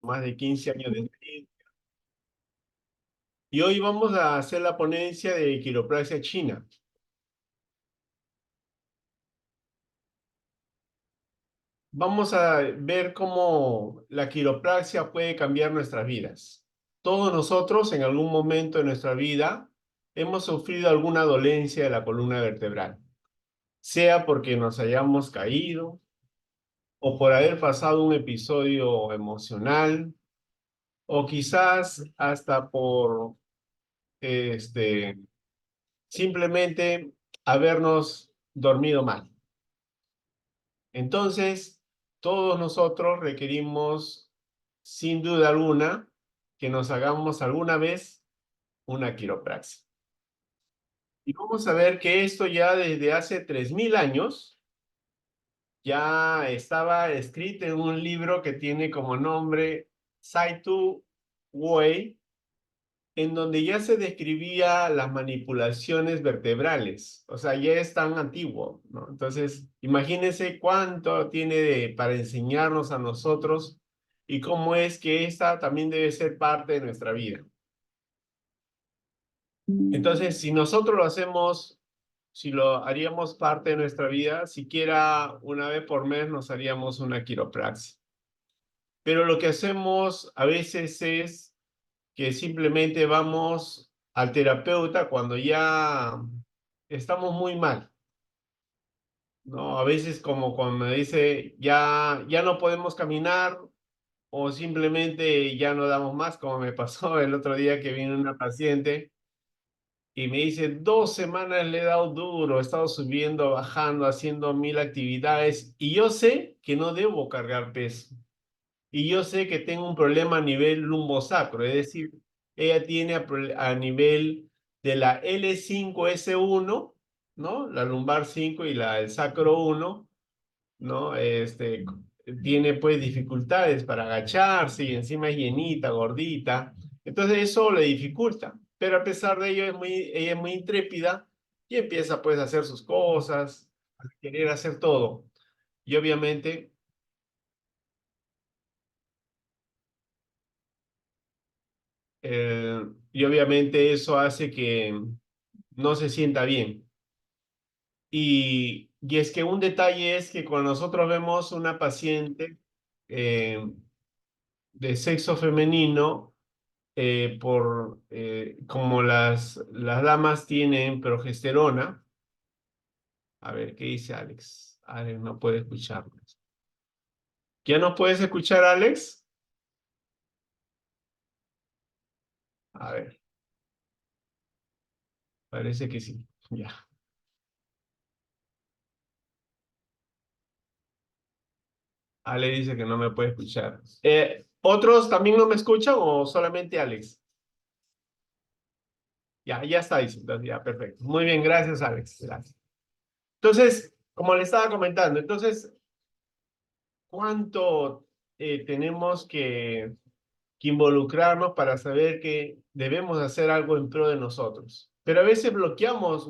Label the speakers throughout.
Speaker 1: más de 15 años de experiencia. Y hoy vamos a hacer la ponencia de quiropraxia china. Vamos a ver cómo la quiropraxia puede cambiar nuestras vidas. Todos nosotros en algún momento de nuestra vida hemos sufrido alguna dolencia de la columna vertebral, sea porque nos hayamos caído o por haber pasado un episodio emocional o quizás hasta por este, simplemente habernos dormido mal. Entonces, todos nosotros requerimos, sin duda alguna, que nos hagamos alguna vez una quiropraxia. Y vamos a ver que esto ya desde hace 3000 años ya estaba escrito en un libro que tiene como nombre Saitu Wei, en donde ya se describía las manipulaciones vertebrales. O sea, ya es tan antiguo, ¿no? Entonces, imagínense cuánto tiene para enseñarnos a nosotros y cómo es que esta también debe ser parte de nuestra vida. Entonces, si nosotros lo hacemos, si lo haríamos parte de nuestra vida, siquiera una vez por mes nos haríamos una quiropraxia. Pero lo que hacemos a veces es que simplemente vamos al terapeuta cuando ya estamos muy mal, ¿no? A veces como cuando me dice, ya no podemos caminar o simplemente ya no damos más, como me pasó el otro día que vino una paciente y me dice, 2 semanas le he dado duro, he estado subiendo, bajando, haciendo 1000 actividades y yo sé que no debo cargar peso. Y yo sé que tengo un problema a nivel lumbosacro, es decir, ella tiene a nivel de la L5S1, ¿no? La lumbar 5 y el sacro 1, ¿no? Tiene pues dificultades para agacharse y encima es llenita, gordita. Entonces eso le dificulta. Pero a pesar de ello, ella es muy intrépida y empieza pues a hacer sus cosas, a querer hacer todo. Y eh, y obviamente eso hace que no se sienta bien. Y es que un detalle es que cuando nosotros vemos una paciente eh, de sexo femenino, como las damas tienen progesterona, a ver, ¿qué dice Alex? Alex no puede escucharnos. ¿Ya nos puedes escuchar, Alex? A ver, parece que sí. Ya. Ale dice que no me puede escuchar. ¿Otros también no me escuchan o solamente Alex? Ya está diciendo, ya, perfecto. Muy bien, gracias, Alex. Gracias. Entonces, como le estaba comentando, entonces, ¿cuánto tenemos que involucrarnos para saber que debemos hacer algo en pro de nosotros? Pero a veces bloqueamos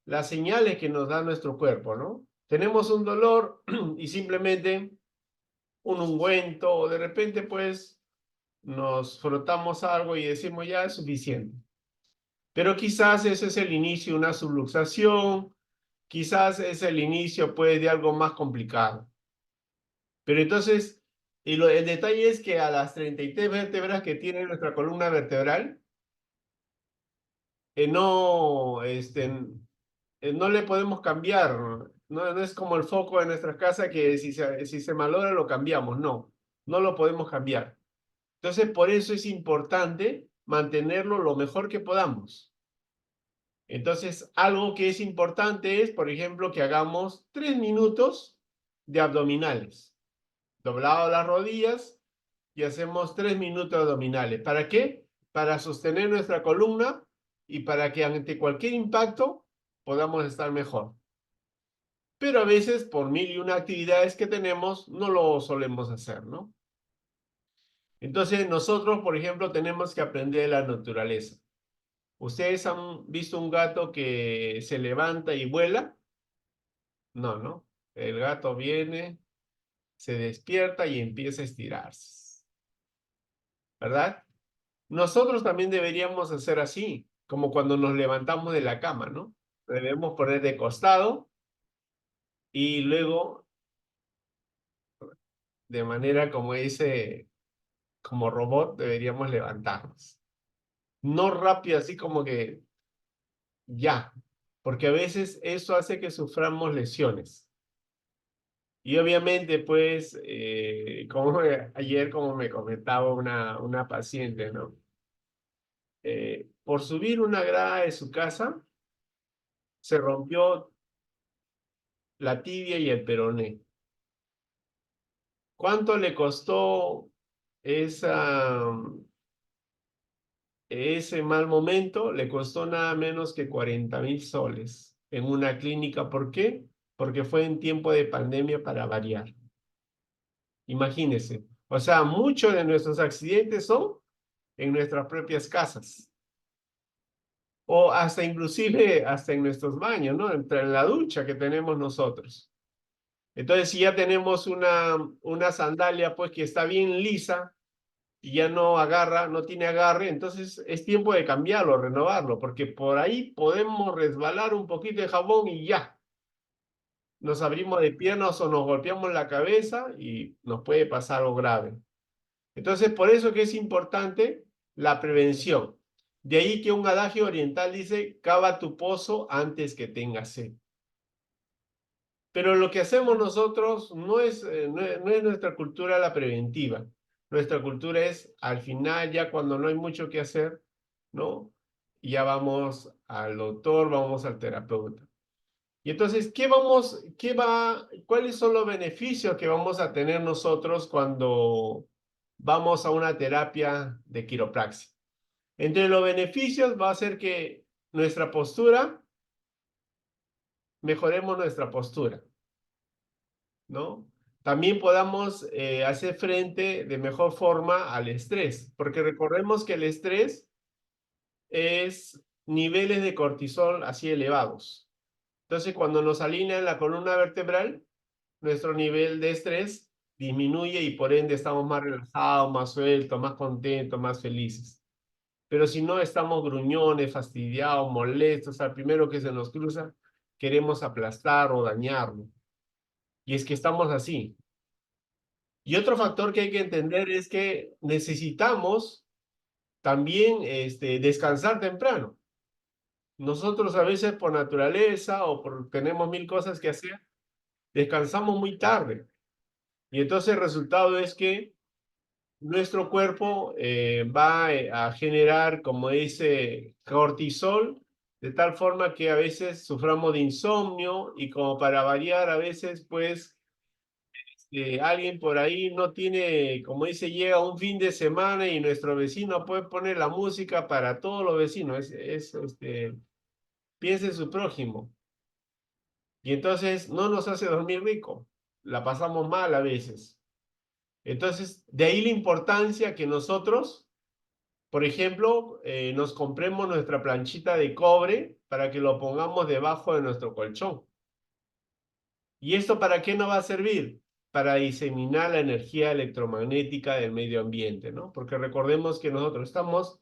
Speaker 1: las señales que nos da nuestro cuerpo, ¿no? Tenemos un dolor y simplemente un ungüento o de repente, pues, nos frotamos algo y decimos ya es suficiente. Pero quizás ese es el inicio de una subluxación, quizás es el inicio pues de algo más complicado. Pero entonces, el detalle es que a las 33 vértebras que tiene nuestra columna vertebral, no le podemos cambiar. No es como el foco de nuestra casa que si se malogra lo cambiamos. No, no lo podemos cambiar. Entonces, por eso es importante mantenerlo lo mejor que podamos. Entonces, algo que es importante es, por ejemplo, que hagamos 3 minutos de abdominales. Doblado las rodillas y hacemos 3 minutos de abdominales. ¿Para qué? Para sostener nuestra columna y para que ante cualquier impacto podamos estar mejor. Pero a veces, por mil y una actividades que tenemos, no lo solemos hacer, ¿no? Entonces, nosotros, por ejemplo, tenemos que aprender de la naturaleza. ¿Ustedes han visto un gato que se levanta y vuela? No, ¿no? El gato viene, se despierta y empieza a estirarse. ¿verdad? Nosotros también deberíamos hacer así, como cuando nos levantamos de la cama, ¿no? Debemos poner de costado y luego, de manera como dice, como robot, deberíamos levantarnos. No rápido, así como que ya, porque a veces eso hace que suframos lesiones. Y obviamente, pues, ayer, como me comentaba una paciente, ¿no? Por subir una grada de su casa, se rompió la tibia y el peroné. ¿Cuánto le costó esa, ese mal momento? Le costó nada menos que 40.000 soles en una clínica. ¿Por qué? Porque fue en tiempo de pandemia para variar. Imagínense. O sea, muchos de nuestros accidentes son en nuestras propias casas. O hasta inclusive hasta en nuestros baños, ¿no? Entre la ducha que tenemos nosotros. Entonces, si ya tenemos una sandalia, pues que está bien lisa y ya no agarra, no tiene agarre, entonces es tiempo de cambiarlo, renovarlo, porque por ahí podemos resbalar un poquito de jabón y ya. Nos abrimos de piernas o nos golpeamos la cabeza y nos puede pasar algo grave. Entonces, por eso que es importante la prevención. De ahí que un adagio oriental dice, cava tu pozo antes que tengas sed. Pero lo que hacemos nosotros no es nuestra cultura la preventiva. Nuestra cultura es, al final, ya cuando no hay mucho que hacer, ¿no? Ya vamos al doctor, vamos al terapeuta. Y entonces, ¿cuáles son los beneficios que vamos a tener nosotros cuando vamos a una terapia de quiropraxia? Entre los beneficios va a ser que nuestra postura, mejoremos nuestra postura, ¿no? También podamos hacer frente de mejor forma al estrés, porque recordemos que el estrés es niveles de cortisol así elevados. Entonces, cuando nos alinea la columna vertebral, nuestro nivel de estrés disminuye y por ende estamos más relajados, más sueltos, más contentos, más felices. Pero si no, estamos gruñones, fastidiados, molestos, al primero que se nos cruza, queremos aplastar o dañarlo. Y es que estamos así. Y otro factor que hay que entender es que necesitamos también descansar temprano. Nosotros a veces por naturaleza o por tenemos mil cosas que hacer, descansamos muy tarde. Y entonces el resultado es que nuestro cuerpo va a generar, como dice, cortisol, de tal forma que a veces suframos de insomnio y como para variar, a veces pues alguien por ahí no tiene, como dice, llega un fin de semana y nuestro vecino puede poner la música para todos los vecinos, piensa en su prójimo. Y entonces no nos hace dormir rico, la pasamos mal a veces. Entonces, de ahí la importancia que nosotros, por ejemplo, nos compremos nuestra planchita de cobre para que lo pongamos debajo de nuestro colchón. ¿Y esto para qué nos va a servir? Para diseminar la energía electromagnética del medio ambiente, ¿no? Porque recordemos que nosotros estamos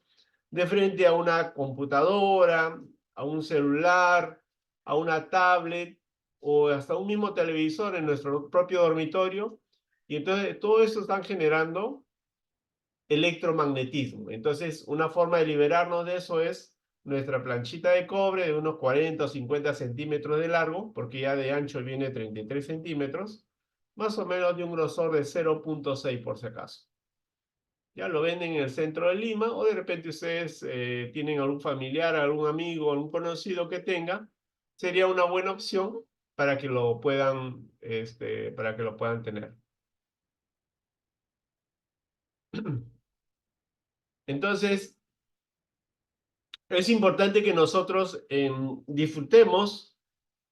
Speaker 1: de frente a una computadora, a un celular, a una tablet o hasta un mismo televisor en nuestro propio dormitorio. Y entonces todo esto están generando electromagnetismo. Entonces, una forma de liberarnos de eso es nuestra planchita de cobre de unos 40 o 50 centímetros de largo, porque ya de ancho viene 33 centímetros, más o menos de un grosor de 0,6 por si acaso. Ya lo venden en el centro de Lima o de repente ustedes tienen algún familiar, algún amigo, algún conocido que tenga, sería una buena opción para que lo puedan, para que lo puedan tener. Entonces, es importante que nosotros disfrutemos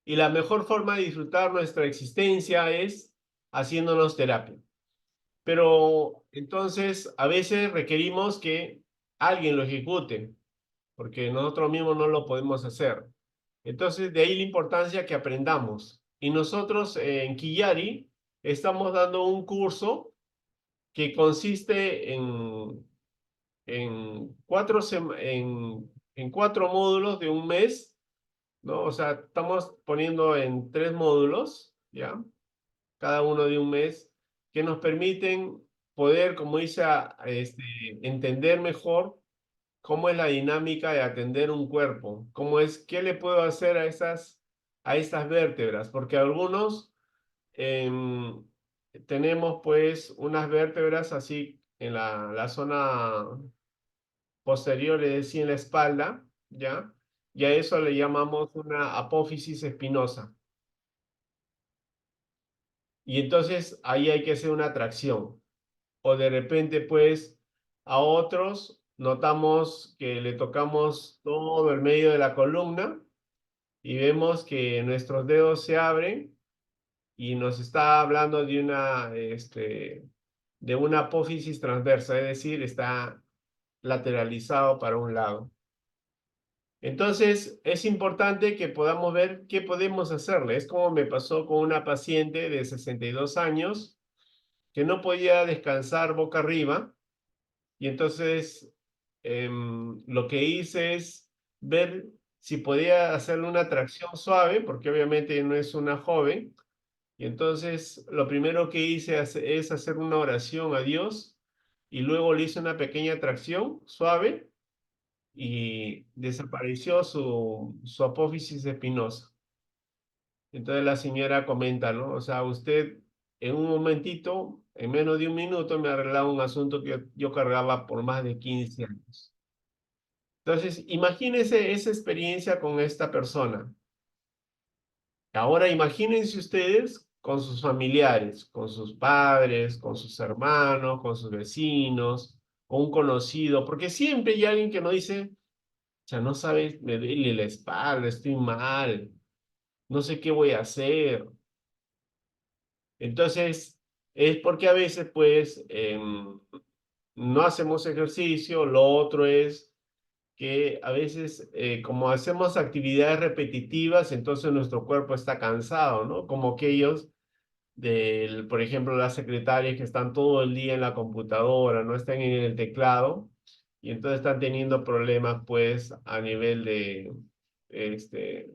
Speaker 1: y la mejor forma de disfrutar nuestra existencia es haciéndonos terapia. Pero entonces a veces requerimos que alguien lo ejecute, porque nosotros mismos no lo podemos hacer. Entonces de ahí la importancia que aprendamos. Y nosotros en Kiyari estamos dando un curso que consiste en en 4 módulos de un mes, ¿no? O sea, estamos poniendo en 3 módulos, ¿ya? Cada uno de un mes, que nos permiten poder, como dice, entender mejor cómo es la dinámica de atender un cuerpo, cómo es, qué le puedo hacer a estas vértebras, porque algunos em, tenemos pues unas vértebras así en la zona posterior, es decir, en la espalda, ¿ya? Y a eso le llamamos una apófisis espinosa. Y entonces ahí hay que hacer una tracción. O de repente, pues, a otros notamos que le tocamos todo el medio de la columna y vemos que nuestros dedos se abren y nos está hablando de una apófisis transversa, es decir, está lateralizado para un lado. Entonces, es importante que podamos ver qué podemos hacerle. Es como me pasó con una paciente de 62 años que no podía descansar boca arriba. Y entonces lo que hice es ver si podía hacerle una tracción suave, porque obviamente no es una joven. Y entonces lo primero que hice es hacer una oración a Dios y luego le hice una pequeña tracción suave y desapareció su apófisis espinosa. Entonces la señora comenta, ¿no? O sea, usted en un momentito, en menos de un minuto, me ha arreglado un asunto que yo cargaba por más de 15 años. Entonces, imagínense esa experiencia con esta persona. Ahora imagínense ustedes con sus familiares, con sus padres, con sus hermanos, con sus vecinos, con un conocido, porque siempre hay alguien que nos dice, ya no sabes, me duele la espalda, estoy mal, no sé qué voy a hacer. Entonces, es porque a veces, pues, no hacemos ejercicio. Lo otro es que a veces, como hacemos actividades repetitivas, entonces nuestro cuerpo está cansado, ¿no? Como aquellos por ejemplo, las secretarias que están todo el día en la computadora, no están en el teclado, y entonces están teniendo problemas, pues, a nivel este,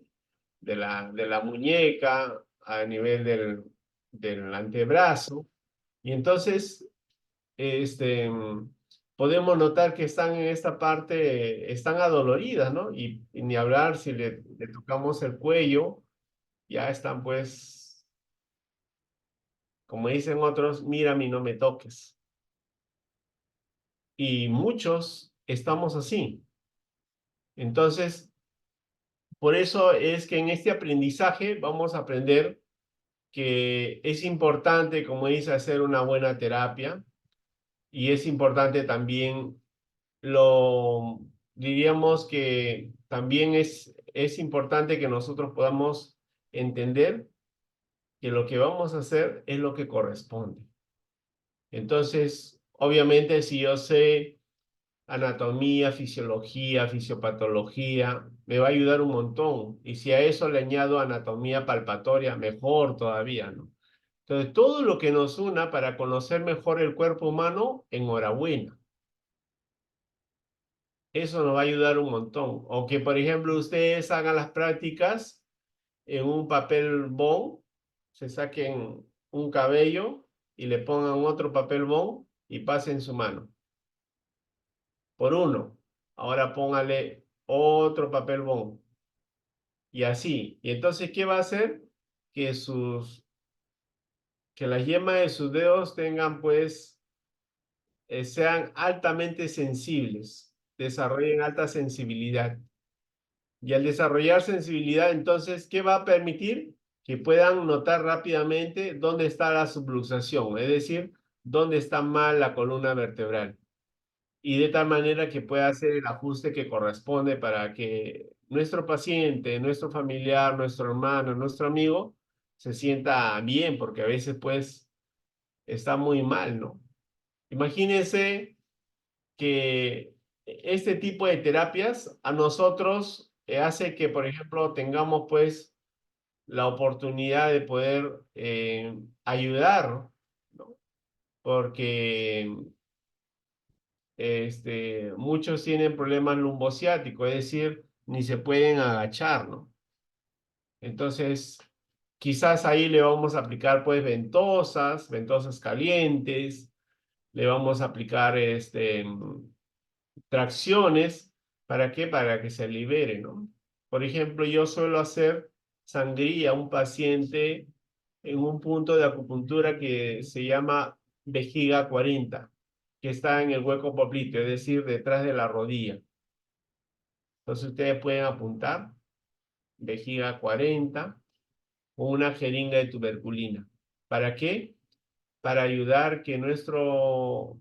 Speaker 1: de la muñeca, a nivel del antebrazo. Y entonces, este, podemos notar que están en esta parte, están adoloridas, ¿no? Y ni hablar si le tocamos el cuello, ya están pues, como dicen otros, mírame y no me toques. Y muchos estamos así. Entonces, por eso es que en este aprendizaje vamos a aprender que es importante, como dice, hacer una buena terapia, y es importante también diríamos que también es importante que nosotros podamos entender que lo que vamos a hacer es lo que corresponde. Entonces, obviamente, si yo sé anatomía, fisiología, fisiopatología, me va a ayudar un montón. Y si a eso le añado anatomía palpatoria, mejor todavía, ¿no? Entonces, todo lo que nos una para conocer mejor el cuerpo humano, enhorabuena. Eso nos va a ayudar un montón. O que, por ejemplo, ustedes hagan las prácticas en un papel bond, se saquen un cabello y le pongan otro papel bond y pasen su mano por uno. Ahora póngale otro papel bond y así. Y entonces, ¿qué va a hacer? Que que las yemas de sus dedos tengan, pues, sean altamente sensibles, desarrollen alta sensibilidad. Y al desarrollar sensibilidad, entonces, ¿qué va a permitir? Que puedan notar rápidamente dónde está la subluxación, es decir, dónde está mal la columna vertebral. Y de tal manera que pueda hacer el ajuste que corresponde para que nuestro paciente, nuestro familiar, nuestro hermano, nuestro amigo se sienta bien, porque a veces, pues, está muy mal, ¿no? Imagínense que este tipo de terapias a nosotros hace que, por ejemplo, tengamos pues la oportunidad de poder ayudar, ¿no? Porque muchos tienen problemas lumbociáticos, es decir, ni se pueden agachar, ¿no? Entonces, quizás ahí le vamos a aplicar pues ventosas calientes, le vamos a aplicar tracciones. ¿Para qué? Para que se libere, ¿no? Por ejemplo, yo suelo hacer sangría a un paciente en un punto de acupuntura que se llama vejiga 40, que está en el hueco popliteo, es decir, detrás de la rodilla. Entonces ustedes pueden apuntar vejiga 40 o una jeringa de tuberculina. ¿Para qué? Para ayudar que nuestro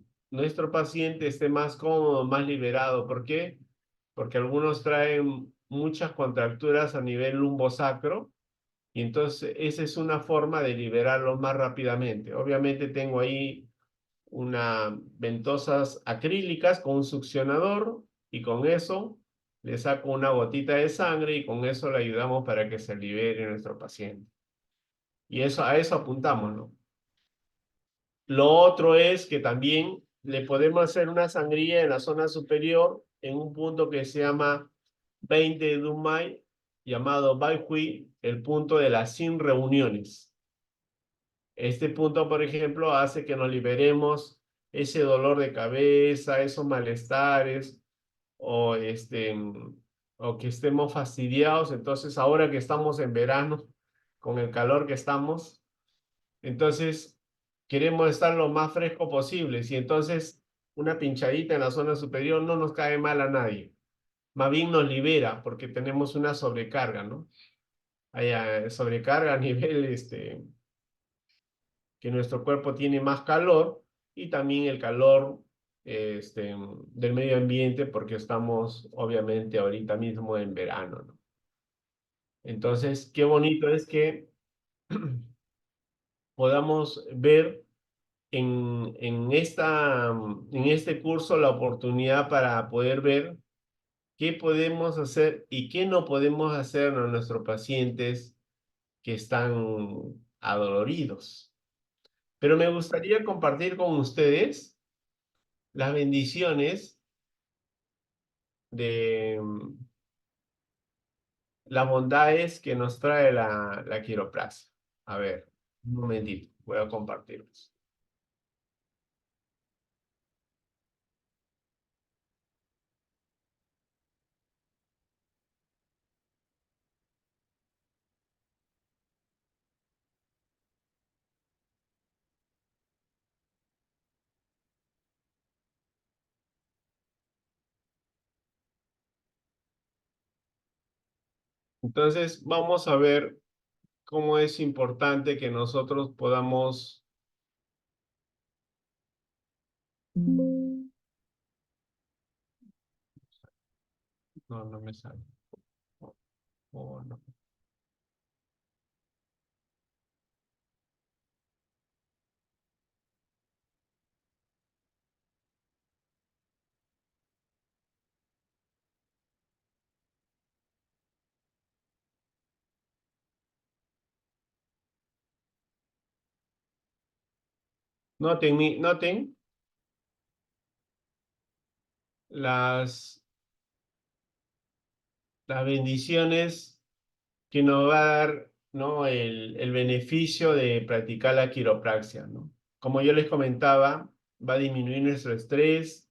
Speaker 1: paciente esté más cómodo, más liberado. ¿Por qué? Porque algunos traen muchas contracturas a nivel lumbosacro y entonces esa es una forma de liberarlo más rápidamente. Obviamente tengo ahí unas ventosas acrílicas con un succionador y con eso le saco una gotita de sangre y con eso le ayudamos para que se libere nuestro paciente. Y eso, a eso apuntamos, ¿no? Lo otro es que también le podemos hacer una sangría en la zona superior en un punto que se llama 20 de Dumai, llamado Bai Hui, el punto de las sin reuniones. Este punto, por ejemplo, hace que nos liberemos ese dolor de cabeza, esos malestares, o, o que estemos fastidiados. Entonces, ahora que estamos en verano, con el calor que estamos, entonces queremos estar lo más fresco posible. Y entonces, una pinchadita en la zona superior no nos cae mal a nadie. Más bien nos libera porque tenemos una sobrecarga, ¿no? Hay sobrecarga a nivel, que nuestro cuerpo tiene más calor y también el calor del medio ambiente porque estamos obviamente ahorita mismo en verano, ¿no? Entonces, qué bonito es que podamos ver en este curso la oportunidad para poder ver qué podemos hacer y qué no podemos hacer a nuestros pacientes que están adoloridos. Pero me gustaría compartir con ustedes las bendiciones de las bondades que nos trae la quiropraxia. A ver, un momentito, voy a compartirlos. Entonces, vamos a ver cómo es importante que nosotros podamos... No, no me sale. Oh, oh, no. Noten, noten las, las bendiciones que nos va a dar, ¿no? El beneficio de practicar la quiropraxia, ¿no? Como yo les comentaba, va a disminuir nuestro estrés,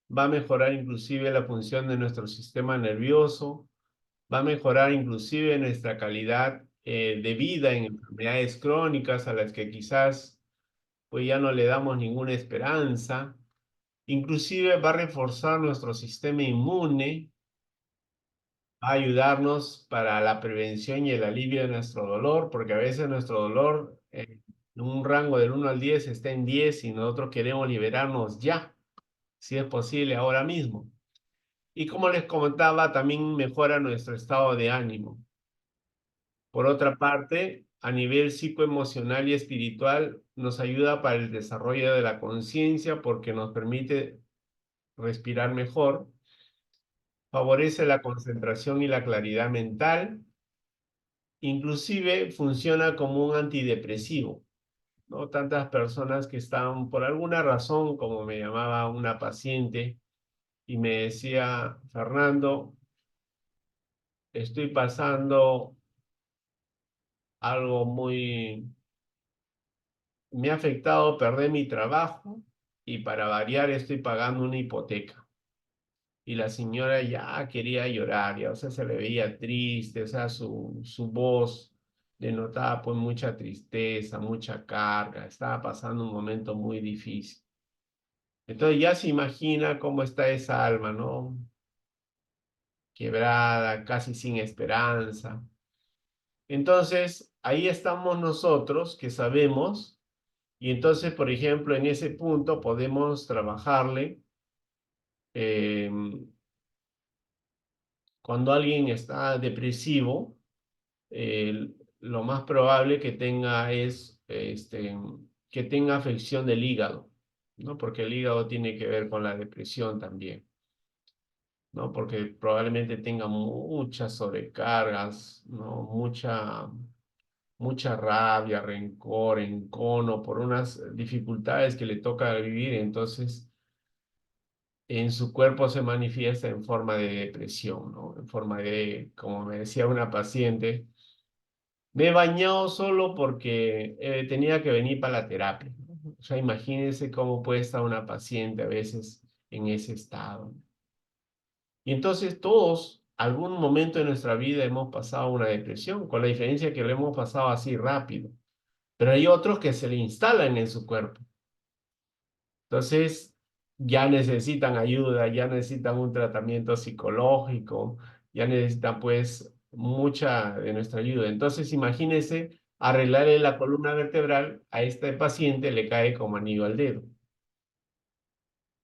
Speaker 1: va a mejorar inclusive la función de nuestro sistema nervioso, va a mejorar inclusive nuestra calidad de vida en enfermedades crónicas a las que quizás pues ya no le damos ninguna esperanza. Inclusive va a reforzar nuestro sistema inmune, va a ayudarnos para la prevención y el alivio de nuestro dolor, porque a veces nuestro dolor en un rango del 1 al 10 está en 10 y nosotros queremos liberarnos ya, si es posible, ahora mismo. Y como les comentaba, también mejora nuestro estado de ánimo. Por otra parte, a nivel psicoemocional y espiritual, nos ayuda para el desarrollo de la conciencia porque nos permite respirar mejor, favorece la concentración y la claridad mental, inclusive funciona como un antidepresivo. ¿no? Tantas personas que estaban por alguna razón, como me llamaba una paciente, y me decía, Fernando, estoy pasando algo me ha afectado perder mi trabajo y para variar estoy pagando una hipoteca. Y la señora ya quería llorar, ya, o sea, se le veía triste, o sea, su voz denotaba pues mucha tristeza, mucha carga, estaba pasando un momento muy difícil. Entonces ya se imagina cómo está esa alma, ¿no? Quebrada, casi sin esperanza. Entonces, ahí estamos nosotros que sabemos, y entonces, por ejemplo, en ese punto podemos trabajarle eh, cuando alguien está depresivo, lo más probable que tenga es que tenga afección del hígado, ¿no? Porque el hígado tiene que ver con la depresión también, ¿no? Porque probablemente tenga muchas sobrecargas, ¿no? Mucha rabia, rencor, encono por unas dificultades que le toca vivir, entonces en su cuerpo se manifiesta en forma de depresión, ¿no? En forma de, como me decía una paciente, me he bañado solo porque tenía que venir para la terapia, ¿no? O sea, imagínense cómo puede estar una paciente a veces en ese estado. Y entonces todos, algún momento de nuestra vida hemos pasado una depresión, con la diferencia que lo hemos pasado así rápido. Pero hay otros que se le instalan en su cuerpo. Entonces, ya necesitan ayuda, ya necesitan un tratamiento psicológico, ya necesitan pues mucha de nuestra ayuda. Entonces, imagínense arreglarle la columna vertebral a este paciente le cae como anillo al dedo.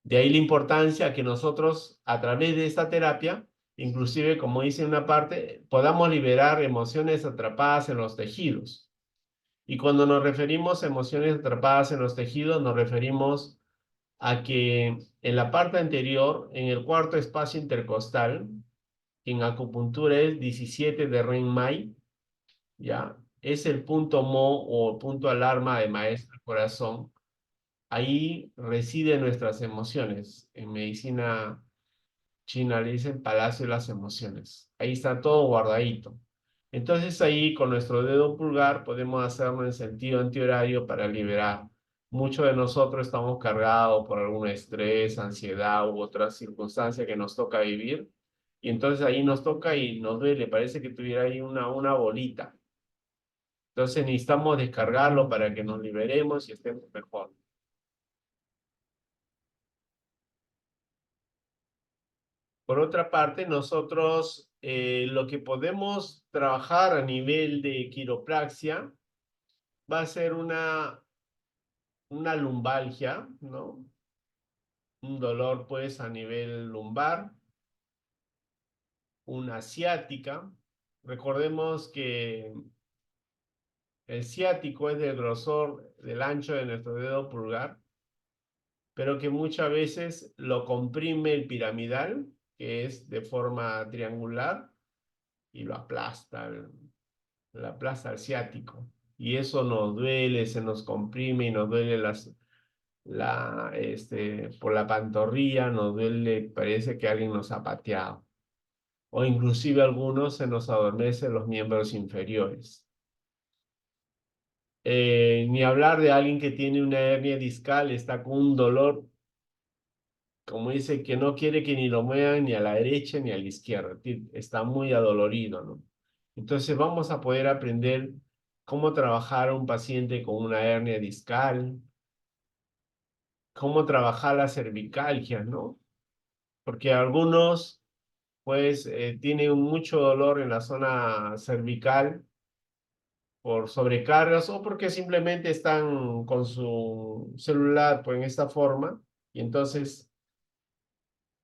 Speaker 1: De ahí la importancia que nosotros, a través de esta terapia, inclusive, como dice en una parte, podamos liberar emociones atrapadas en los tejidos. Y cuando nos referimos a emociones atrapadas en los tejidos, nos referimos a que en la parte anterior, en el cuarto espacio intercostal, que en acupuntura es 17 de Renmai, ¿ya? Es el punto Mo o punto alarma de maestro corazón. Ahí residen nuestras emociones. En medicina china le dicen palacio de las emociones. Ahí está todo guardadito. Entonces ahí con nuestro dedo pulgar podemos hacerlo en sentido antihorario para liberar. Muchos de nosotros estamos cargados por algún estrés, ansiedad u otra circunstancia que nos toca vivir. Y entonces ahí nos toca y nos duele, parece que tuviera ahí una bolita. Entonces necesitamos descargarlo para que nos liberemos y estemos mejor. Por otra parte, nosotros lo que podemos trabajar a nivel de quiropraxia va a ser una lumbalgia, ¿no? Un dolor pues a nivel lumbar, una ciática. Recordemos que el ciático es del grosor, del ancho de nuestro dedo pulgar, pero que muchas veces lo comprime el piramidal, que es de forma triangular, y lo aplasta la plaza al ciático. Y eso nos duele, se nos comprime y nos duele por la pantorrilla, nos duele, parece que alguien nos ha pateado. O inclusive a algunos se nos adormecen los miembros inferiores. Ni hablar de alguien que tiene una hernia discal, está con un dolor, como dice, que no quiere que ni lo muevan ni a la derecha ni a la izquierda. Está muy adolorido, ¿no? Entonces vamos a poder aprender cómo trabajar a un paciente con una hernia discal, cómo trabajar las cervicalgias, ¿no? Porque algunos, pues, tienen mucho dolor en la zona cervical por sobrecargas o porque simplemente están con su celular, pues, en esta forma, y entonces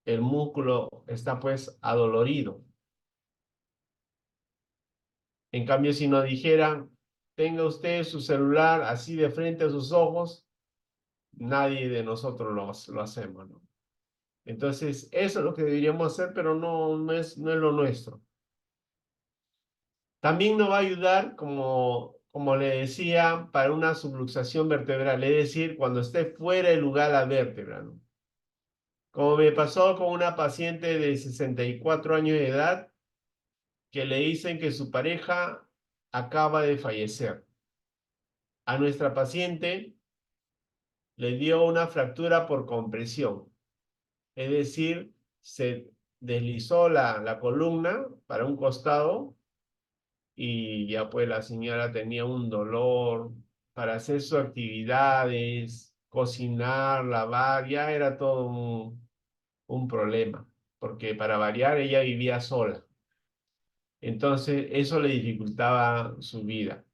Speaker 1: el músculo está, pues, adolorido. En cambio, si nos dijeran, tenga usted su celular así de frente a sus ojos, nadie de nosotros lo hacemos, ¿no? Entonces, eso es lo que deberíamos hacer, pero no es lo nuestro. También nos va a ayudar, como como le decía, para una subluxación vertebral, es decir, cuando esté fuera del lugar la vértebra, ¿no? Como me pasó con una paciente de 64 años de edad que le dicen que su pareja acaba de fallecer. A nuestra paciente le dio una fractura por compresión, es decir, se deslizó la columna para un costado y ya pues la señora tenía un dolor para hacer sus actividades, cocinar, lavar, ya era todo un problema, porque para variar ella vivía sola. Entonces eso le dificultaba su vida.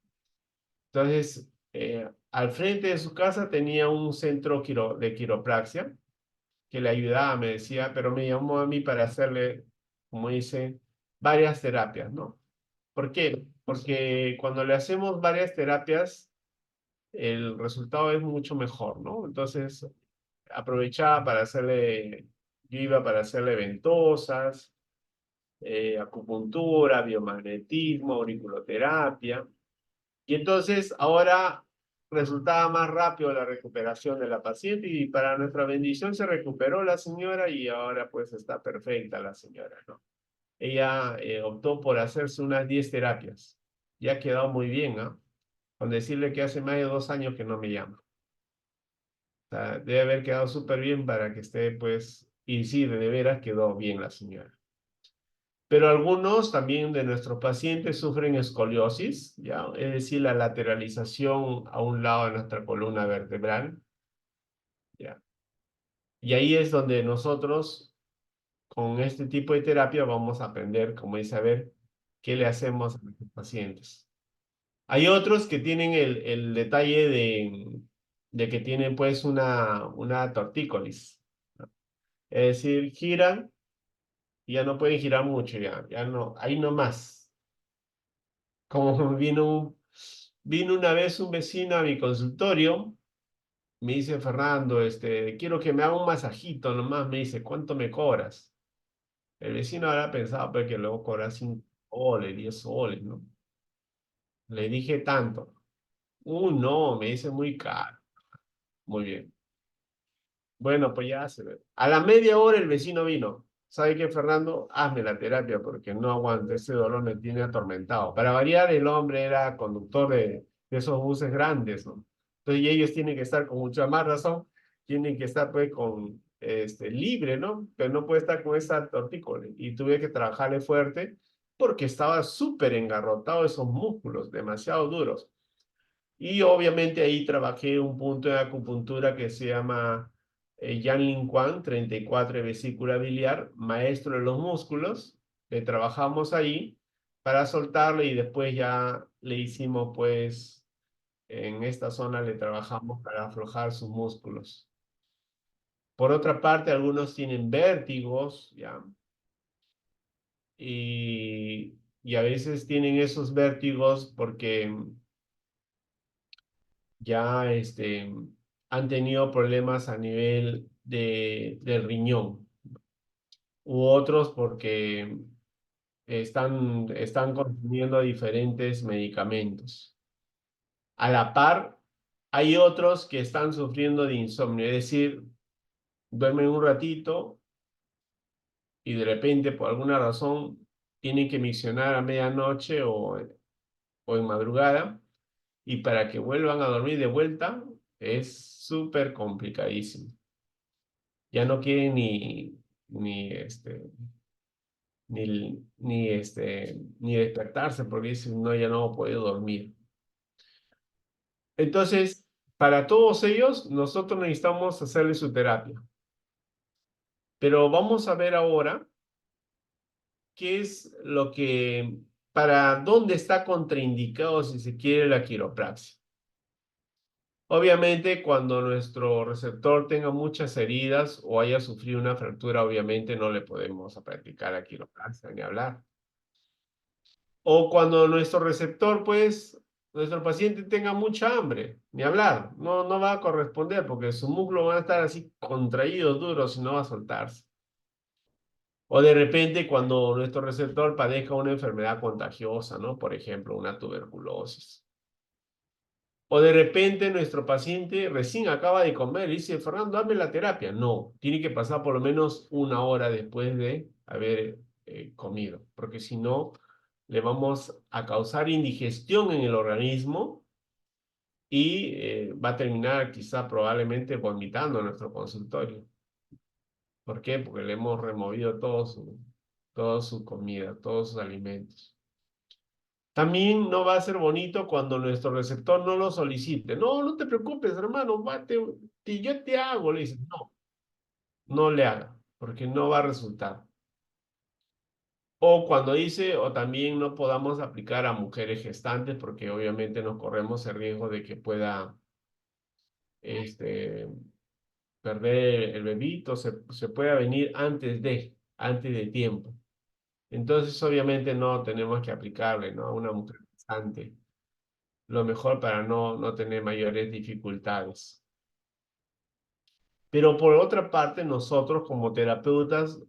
Speaker 1: Entonces, al frente de su casa tenía un centro de quiropraxia que le ayudaba, me decía, pero me llamó a mí para hacerle, como dice, varias terapias, ¿no? ¿Por qué? Porque cuando le hacemos varias terapias, el resultado es mucho mejor, ¿no? Entonces, aprovechaba para hacerle, yo iba para hacerle ventosas, acupuntura, biomagnetismo, auriculoterapia. Y entonces ahora resultaba más rápido la recuperación de la paciente y para nuestra bendición se recuperó la señora y ahora pues está perfecta la señora, ¿no? Ella optó por hacerse unas 10 terapias y ha quedado muy bien, ¿no? Con decirle que hace más de 2 años que no me llama. O sea, debe haber quedado súper bien para que esté pues, y sí, de veras quedó bien la señora. Pero algunos también de nuestros pacientes sufren escoliosis, ¿ya? Es decir, la lateralización a un lado de nuestra columna vertebral, ¿ya? Y ahí es donde nosotros, con este tipo de terapia, vamos a aprender, como dice, a ver qué le hacemos a nuestros pacientes. Hay otros que tienen el detalle de que tienen pues una tortícolis, ¿no? Es decir, giran y ya no pueden girar mucho, ya no, ahí no más. Como vino una vez un vecino a mi consultorio, me dice, Fernando, quiero que me haga un masajito nomás, me dice, ¿cuánto me cobras? El vecino habrá pensado pues, que luego cobra 5 soles, 10 soles, ¿no? Le dije tanto. No, me dice muy caro. Muy bien. Bueno, pues ya se ve. A la media hora el vecino vino. ¿Sabe qué, Fernando? Hazme la terapia porque no aguanto, ese dolor me tiene atormentado. Para variar, el hombre era conductor de esos buses grandes, ¿no? Entonces, y ellos tienen que estar con mucha más razón, tienen que estar pues con, libre, ¿no? Pero no puede estar con esa tortícolis. Y tuve que trabajarle fuerte porque estaba súper engarrotado esos músculos, demasiado duros. Y obviamente ahí trabajé un punto de acupuntura que se llama Yan Lin Kuan, 34 de vesícula biliar, maestro de los músculos. Le trabajamos ahí para soltarle y después ya le hicimos pues en esta zona le trabajamos para aflojar sus músculos. Por otra parte, algunos tienen vértigos, ¿ya? Y a veces tienen esos vértigos porque ya han tenido problemas a nivel del riñón, u otros porque están consumiendo diferentes medicamentos. A la par, hay otros que están sufriendo de insomnio, es decir, duermen un ratito y de repente, por alguna razón, tienen que miccionar a medianoche o en madrugada, y para que vuelvan a dormir de vuelta es súper complicadísimo. Ya no quieren ni, ni despertarse porque dicen, no, ya no puedo dormir. Entonces, para todos ellos, nosotros necesitamos hacerle su terapia. Pero vamos a ver ahora qué es para dónde está contraindicado, si se quiere, la quiropraxia. Obviamente, cuando nuestro receptor tenga muchas heridas o haya sufrido una fractura, obviamente no le podemos practicar la quiropraxia ni hablar. O cuando nuestro receptor, pues, nuestro paciente tenga mucha hambre, ni hablar, no va a corresponder porque su músculo va a estar así contraídos, duros y no va a soltarse. O de repente cuando nuestro receptor padezca una enfermedad contagiosa, ¿no? Por ejemplo, una tuberculosis. O de repente nuestro paciente recién acaba de comer y dice, Fernando, dame la terapia. No, tiene que pasar por lo menos una hora después de haber comido, porque si no, le vamos a causar indigestión en el organismo y va a terminar quizá probablemente vomitando en nuestro consultorio. ¿Por qué? Porque le hemos removido toda su comida, todos sus alimentos. También no va a ser bonito cuando nuestro receptor no lo solicite. No, no te preocupes, hermano, yo te hago. Le dice, no, no le haga, porque no va a resultar. O cuando dice, o también no podamos aplicar a mujeres gestantes, porque obviamente nos corremos el riesgo de que pueda este, perder el bebito, se pueda venir antes de tiempo. Entonces, obviamente no tenemos que aplicarle, ¿no? A una mujer gestante lo mejor para no tener mayores dificultades. Pero por otra parte, nosotros como terapeutas,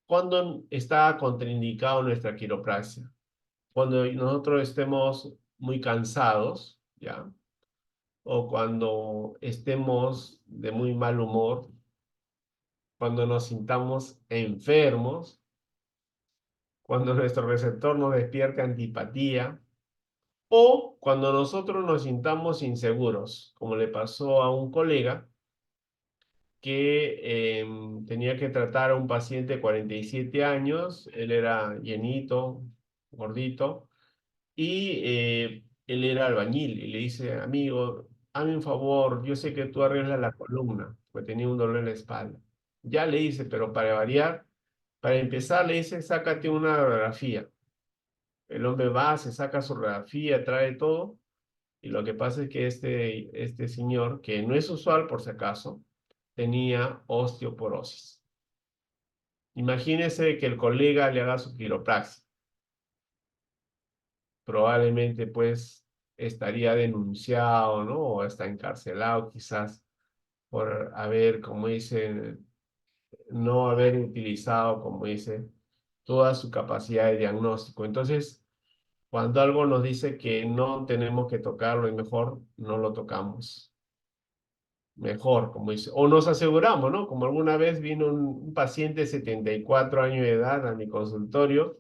Speaker 1: cuando está contraindicado nuestra quiropraxia, cuando nosotros estemos muy cansados, ¿ya? O cuando estemos de muy mal humor, cuando nos sintamos enfermos, cuando nuestro receptor nos despierte antipatía, o cuando nosotros nos sintamos inseguros, como le pasó a un colega que tenía que tratar a un paciente de 47 años, él era llenito, gordito, y él era albañil, y le dice, amigo, hazme un favor, yo sé que tú arreglas la columna, porque tenía un dolor en la espalda. Ya le dice, pero para variar, para empezar, le dice, sácate una radiografía. El hombre va, se saca su radiografía, trae todo, y lo que pasa es que este señor, que no es usual por si acaso, tenía osteoporosis. Imagínese que el colega le haga su quiropraxia. Probablemente pues estaría denunciado, ¿no? O está encarcelado quizás por haber, como dice, no haber utilizado, como dice, toda su capacidad de diagnóstico. Entonces, cuando algo nos dice que no tenemos que tocarlo y mejor no lo tocamos. Mejor, como dice. O nos aseguramos, ¿no? Como alguna vez vino un paciente de 74 años de edad a mi consultorio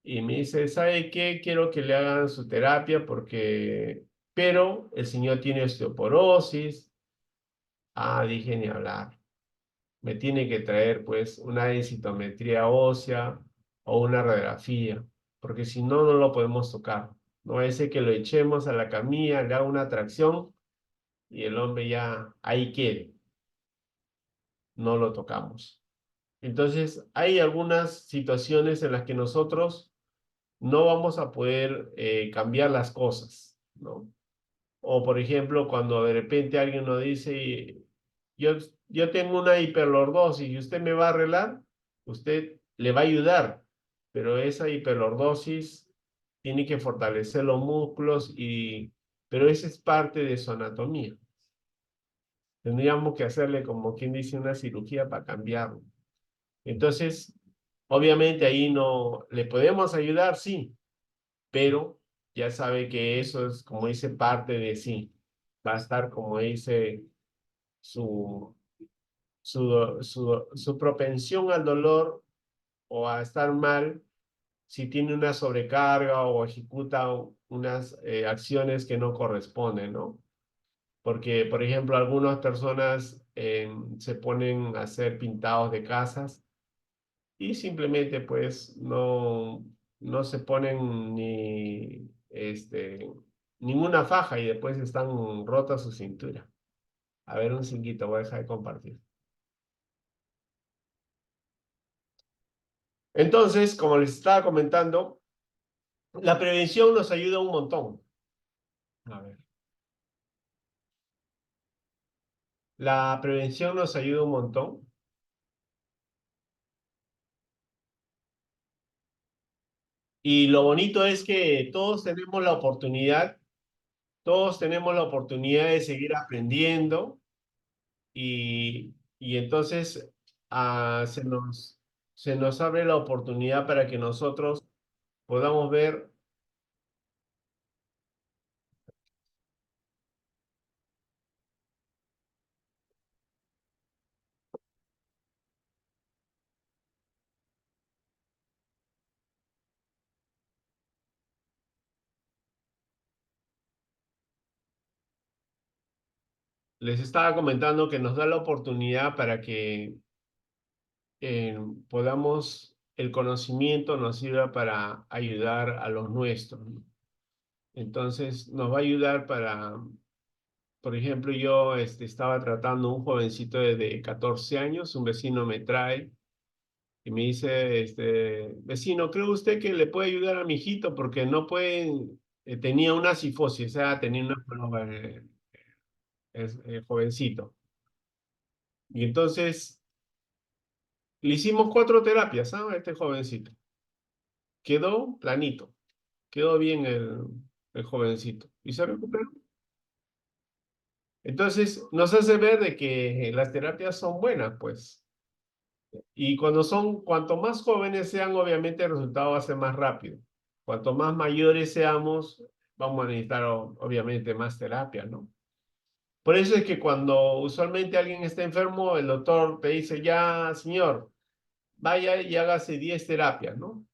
Speaker 1: y me dice, ¿sabe qué? Quiero que le hagan su terapia porque, pero el señor tiene osteoporosis. Ah, dije ni hablar. Me tiene que traer pues una densitometría ósea o una radiografía, porque si no, no lo podemos tocar. No es que lo echemos a la camilla, le haga una tracción y el hombre ya ahí quede, no lo tocamos. Entonces, hay algunas situaciones en las que nosotros no vamos a poder cambiar las cosas, ¿no? O, por ejemplo, cuando de repente alguien nos dice, yo, yo tengo una hiperlordosis y usted me va a arreglar, usted le va a ayudar, pero esa hiperlordosis tiene que fortalecer los músculos pero esa es parte de su anatomía. Tendríamos que hacerle, como quien dice, una cirugía para cambiarlo. Entonces, obviamente ahí no le podemos ayudar, sí, pero ya sabe que eso es, como dice, parte de sí. Va a estar, como dice, su, su propensión al dolor o a estar mal si tiene una sobrecarga o ejecuta unas acciones que no corresponden, ¿no? Porque, por ejemplo, algunas personas se ponen a hacer pintados de casas y simplemente pues no se ponen ni ninguna faja y después están rotas su cintura. A ver, un cinquito, voy a dejar de compartir. Entonces, como les estaba comentando, la prevención nos ayuda un montón. A ver. La prevención nos ayuda un montón. Y lo bonito es que todos tenemos la oportunidad de seguir aprendiendo y entonces se nos abre la oportunidad para que nosotros podamos ver les estaba comentando que nos da la oportunidad para que podamos, el conocimiento nos sirva para ayudar a los nuestros, ¿no? Entonces, nos va a ayudar para, por ejemplo, yo estaba tratando un jovencito de 14 años, un vecino me trae y me dice, vecino, ¿cree usted que le puede ayudar a mi hijito? Porque no pueden, tenía una cifosis, o sea, tenía una, jovencito. Y entonces le hicimos 4 terapias, a este jovencito. Quedó planito, quedó bien el jovencito y se recuperó. Entonces nos hace ver de que las terapias son buenas, pues. Y cuanto más jóvenes sean, obviamente el resultado va a ser más rápido. Cuanto más mayores seamos, vamos a necesitar obviamente más terapia, ¿no? Por eso es que cuando usualmente alguien está enfermo, el doctor te dice, ya, señor, vaya y hágase 10 terapias, ¿no?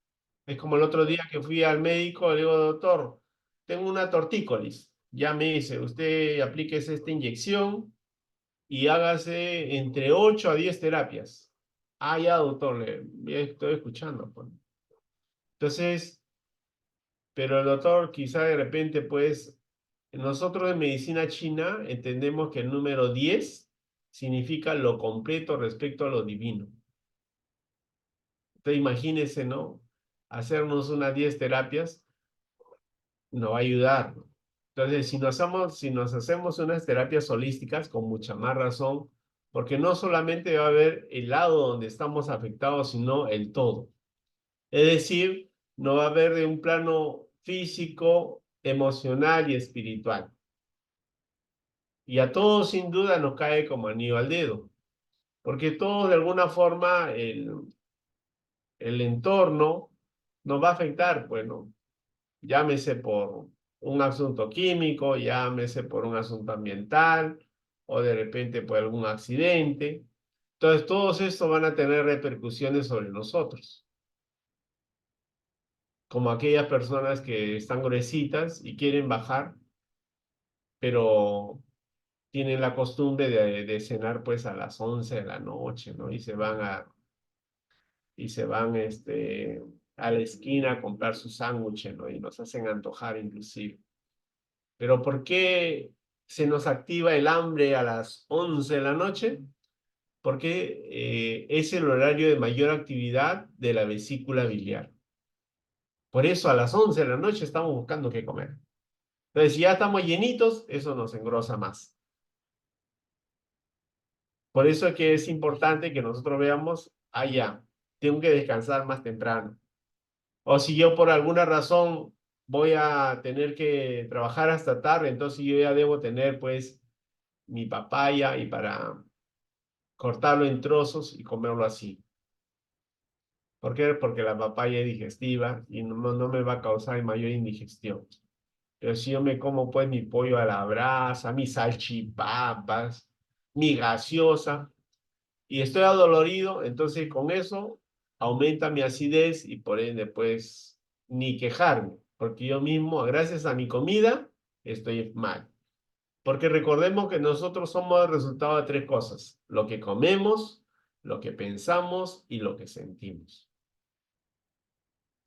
Speaker 1: Es como el otro día que fui al médico, le digo, doctor, tengo una tortícolis. Ya me dice, usted aplíquese esta inyección y hágase entre 8 a 10 terapias. Ah, ya, doctor, ya estoy escuchando, pues. Entonces, pero el doctor quizá de repente, pues, nosotros en medicina china entendemos que el número 10 significa lo completo respecto a lo divino. Entonces, imagínense, ¿no? Hacernos unas 10 terapias nos va a ayudar, ¿no? Entonces, si nos hacemos unas terapias holísticas, con mucha más razón, porque no solamente va a haber el lado donde estamos afectados, sino el todo. Es decir, no va a haber de un plano físico, emocional y espiritual. Y a todos sin duda nos cae como anillo al dedo, porque todos de alguna forma el entorno nos va a afectar, bueno, llámese por un asunto químico, llámese por un asunto ambiental o de repente por algún accidente. Entonces, todos estos van a tener repercusiones sobre nosotros, como aquellas personas que están gruesitas y quieren bajar, pero tienen la costumbre de cenar pues a las 11 de la noche, ¿no? Y se van a la esquina a comprar su sándwich, ¿no? Y nos hacen antojar inclusive. Pero ¿por qué se nos activa el hambre a las 11 de la noche? Porque es el horario de mayor actividad de la vesícula biliar. Por eso a las 11 de la noche estamos buscando qué comer. Entonces, si ya estamos llenitos, eso nos engrosa más. Por eso es que es importante que nosotros veamos, ya, tengo que descansar más temprano. O si yo por alguna razón voy a tener que trabajar hasta tarde, entonces yo ya debo tener pues mi papaya y para cortarlo en trozos y comerlo así. ¿Por qué? Porque la papaya es digestiva y no me va a causar mayor indigestión. Pero si yo me como pues mi pollo a la brasa, mis salchipapas, mi gaseosa, y estoy adolorido, entonces con eso aumenta mi acidez y por ende pues ni quejarme, porque yo mismo, gracias a mi comida, estoy mal. Porque recordemos que nosotros somos el resultado de 3 cosas: lo que comemos, lo que pensamos y lo que sentimos.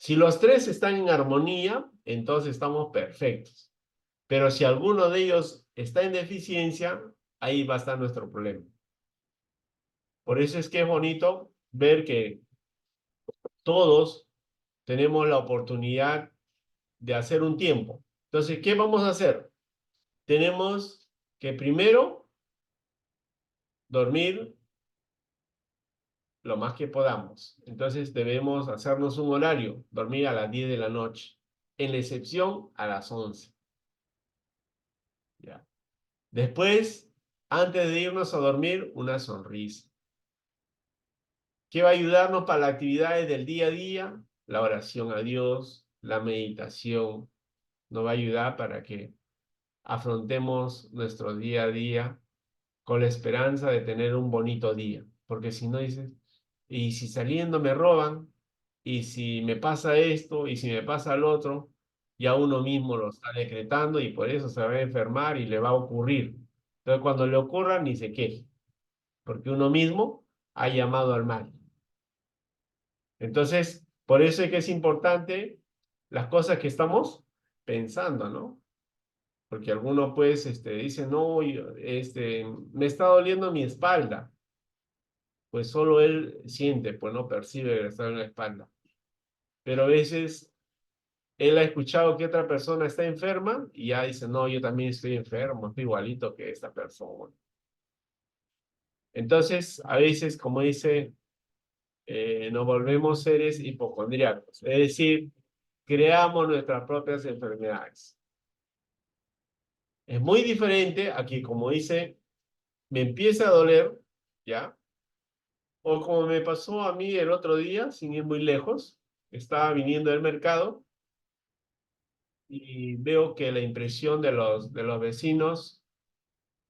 Speaker 1: Si los 3 están en armonía, entonces estamos perfectos. Pero si alguno de ellos está en deficiencia, ahí va a estar nuestro problema. Por eso es que es bonito ver que todos tenemos la oportunidad de hacer un tiempo. Entonces, ¿qué vamos a hacer? Tenemos que primero dormir lo más que podamos. Entonces debemos hacernos un horario, dormir a las 10 de la noche, en la excepción a las 11. ¿Ya? Después, antes de irnos a dormir, una sonrisa. ¿Qué va a ayudarnos para las actividades del día a día? La oración a Dios, la meditación, nos va a ayudar para que afrontemos nuestro día a día con la esperanza de tener un bonito día. Porque si no dices, y si saliendo me roban, y si me pasa esto, y si me pasa lo otro, ya uno mismo lo está decretando y por eso se va a enfermar y le va a ocurrir. Entonces, cuando le ocurra, ni se queje, porque uno mismo ha llamado al mal. Entonces, por eso es que es importante las cosas que estamos pensando, ¿no? Porque alguno, pues, dice, no, me está doliendo mi espalda. Pues solo él siente, pues no percibe que le está en la espalda. Pero a veces él ha escuchado que otra persona está enferma y ya dice, no, yo también estoy enfermo, estoy igualito que esta persona. Entonces, a veces, como dice, nos volvemos seres hipocondríacos, es decir, creamos nuestras propias enfermedades. Es muy diferente a que, como dice, me empieza a doler, ¿ya? O como me pasó a mí el otro día, sin ir muy lejos, estaba viniendo del mercado y veo que la impresión de los vecinos,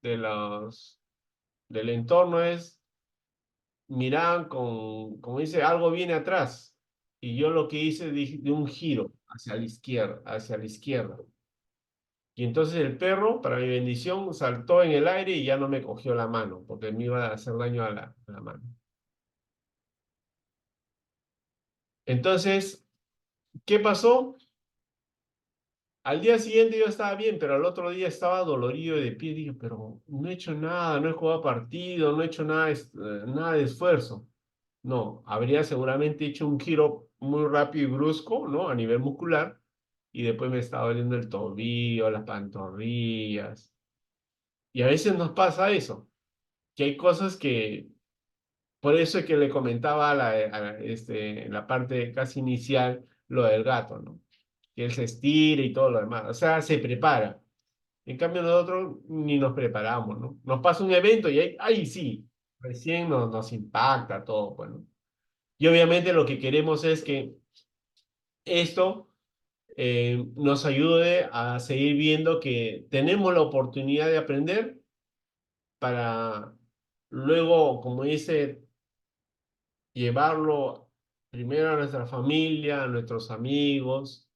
Speaker 1: de los, del entorno es, miraban como dice, algo viene atrás. Y yo lo que hice, di un giro hacia la izquierda, hacia la izquierda. Y entonces el perro, para mi bendición, saltó en el aire y ya no me cogió la mano, porque me iba a hacer daño a la mano. Entonces, ¿qué pasó? Al día siguiente yo estaba bien, pero al otro día estaba dolorido de pie. Digo, pero no he hecho nada, no he jugado partido, no he hecho nada, nada de esfuerzo. No, habría seguramente hecho un giro muy rápido y brusco, ¿no? A nivel muscular, y después me estaba doliendo el tobillo, las pantorrillas. Y a veces nos pasa eso, que hay cosas que, por eso es que le comentaba en la parte casi inicial lo del gato, ¿no? Que él se estire y todo lo demás. O sea, se prepara. En cambio, nosotros ni nos preparamos, ¿no? Nos pasa un evento y ahí sí, recién nos impacta todo, bueno. Y obviamente lo que queremos es que esto nos ayude a seguir viendo que tenemos la oportunidad de aprender para luego, como dice, llevarlo primero a nuestra familia, a nuestros amigos.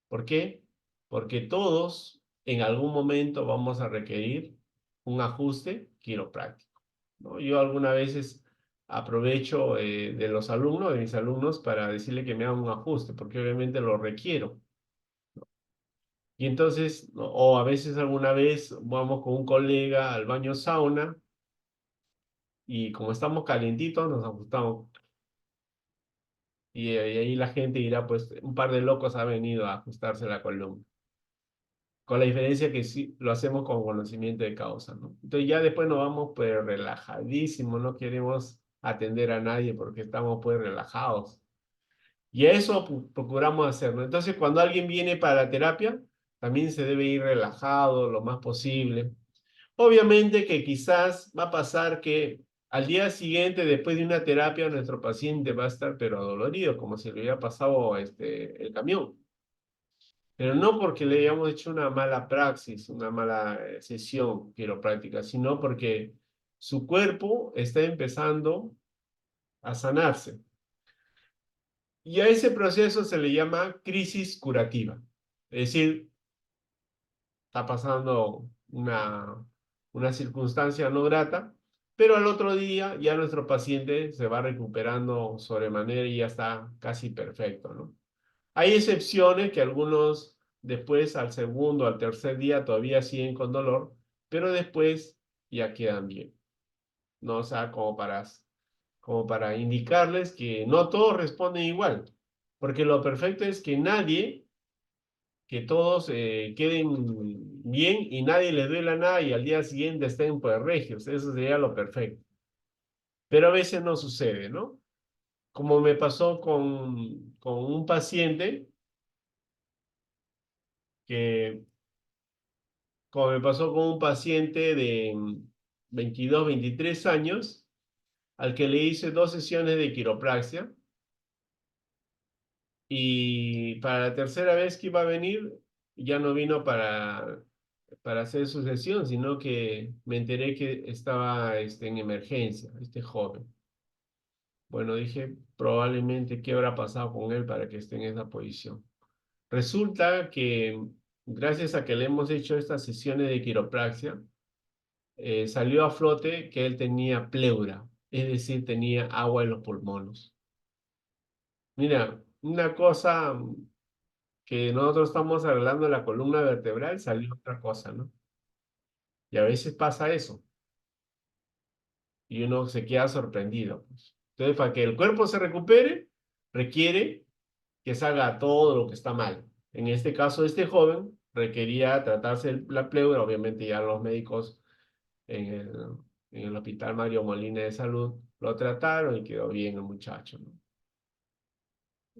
Speaker 1: ¿Por qué? Porque todos en algún momento vamos a requerir un ajuste quiropráctico, ¿no? Yo algunas veces aprovecho de mis alumnos, para decirle que me hagan un ajuste, porque obviamente lo requiero. Y entonces, ¿no? O a veces alguna vez vamos con un colega al baño sauna y como estamos calientitos nos ajustamos. Y ahí la gente dirá, pues un par de locos ha venido a ajustarse la columna. Con la diferencia que sí lo hacemos con conocimiento de causa, ¿no? Entonces ya después nos vamos pues relajadísimos, no queremos atender a nadie porque estamos pues relajados. Y eso procuramos hacer, ¿no? Entonces cuando alguien viene para la terapia, también se debe ir relajado lo más posible. Obviamente que quizás va a pasar que al día siguiente, después de una terapia, nuestro paciente va a estar pero adolorido, como si le hubiera pasado el camión. Pero no porque le hayamos hecho una mala praxis, una mala sesión quiropráctica, sino porque su cuerpo está empezando a sanarse. Y a ese proceso se le llama crisis curativa. Es decir, está pasando una circunstancia no grata, pero al otro día ya nuestro paciente se va recuperando sobremanera y ya está casi perfecto, ¿no? Hay excepciones que algunos después al segundo, al tercer día todavía siguen con dolor, pero después ya quedan bien, ¿no? O sea, como para indicarles que no todos responden igual, porque lo perfecto es que todos queden bien y nadie les duela nada y al día siguiente estén pues regios, eso sería lo perfecto. Pero a veces no sucede, ¿no? Como me pasó con un paciente que como me pasó con un paciente de 22, 23 años, al que le hice 2 sesiones de quiropraxia, y para la tercera vez que iba a venir, ya no vino para hacer su sesión, sino que me enteré que estaba en emergencia, este joven. Bueno, dije, probablemente, ¿qué habrá pasado con él para que esté en esa posición? Resulta que gracias a que le hemos hecho estas sesiones de quiropraxia, salió a flote que él tenía pleura, es decir, tenía agua en los pulmones. Mira, una cosa que nosotros estamos arreglando la columna vertebral, salió otra cosa, ¿no? Y a veces pasa eso, y uno se queda sorprendido, pues. Entonces, para que el cuerpo se recupere, requiere que salga todo lo que está mal. En este caso, este joven requería tratarse la pleura, obviamente ya los médicos en el Hospital Mario Molina de Salud lo trataron y quedó bien el muchacho, ¿no?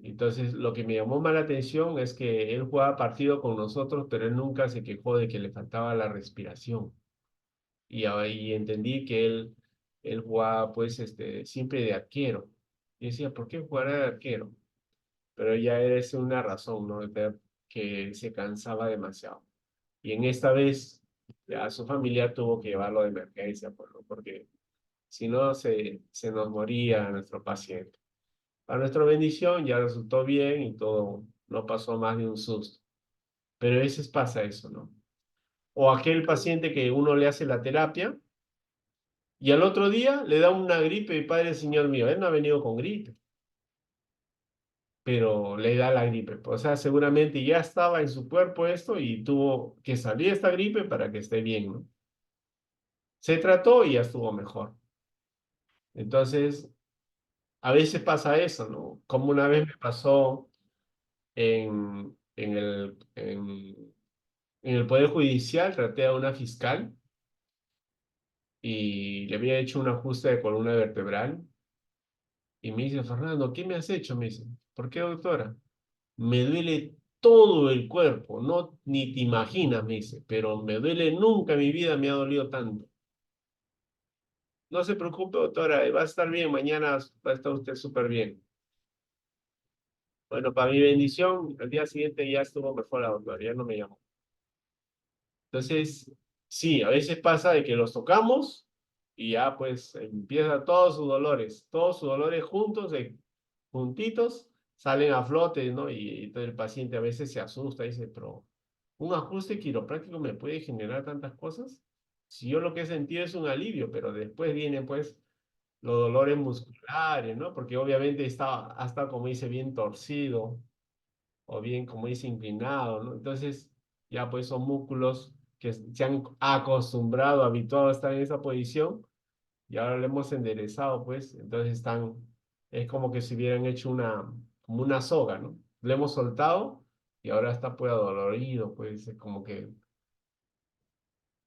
Speaker 1: Entonces, lo que me llamó más la atención es que él jugaba partido con nosotros, pero él nunca se quejó de que le faltaba la respiración. Y ahí entendí que él jugaba, pues, siempre de arquero. Y decía, ¿por qué jugar de arquero? Pero ya era esa una razón, ¿no? De ver que se cansaba demasiado. Y en esta vez, ya su familia tuvo que llevarlo de emergencia, pues, ¿no? Porque si no, se nos moría nuestro paciente. Para nuestra bendición ya resultó bien y todo, no pasó más de un susto. Pero a veces pasa eso, ¿no? O aquel paciente que uno le hace la terapia y al otro día le da una gripe y Padre Señor mío, él no ha venido con gripe, pero le da la gripe. O sea, seguramente ya estaba en su cuerpo esto y tuvo que salir esta gripe para que esté bien, ¿no? Se trató y ya estuvo mejor. Entonces, a veces pasa eso, ¿no? Como una vez me pasó en el Poder Judicial, traté a una fiscal y le había hecho un ajuste de columna vertebral y me dice, Fernando, ¿qué me has hecho? Me dice, ¿por qué, doctora? Me duele todo el cuerpo, no ni te imaginas, me dice, pero me duele, nunca en mi vida me ha dolido tanto. No se preocupe, doctora, va a estar bien, mañana va a estar usted súper bien. Bueno, para mi bendición, al día siguiente ya estuvo mejor la doctora, ya no me llamó. Entonces, sí, a veces pasa de que los tocamos y ya pues empieza todos sus dolores juntos, juntitos, salen a flote, ¿no? Y entonces el paciente a veces se asusta y dice, pero ¿un ajuste quiropráctico me puede generar tantas cosas? Si yo lo que he sentido es un alivio, pero después vienen pues los dolores musculares, ¿no? Porque obviamente hasta como dice, bien torcido o bien, como dice, inclinado, ¿no? Entonces, ya pues son músculos que se han acostumbrado, habituado a estar en esa posición y ahora lo hemos enderezado, pues, entonces es como que si hubieran hecho como una soga, ¿no? Lo hemos soltado y ahora está pues adolorido, pues, es como que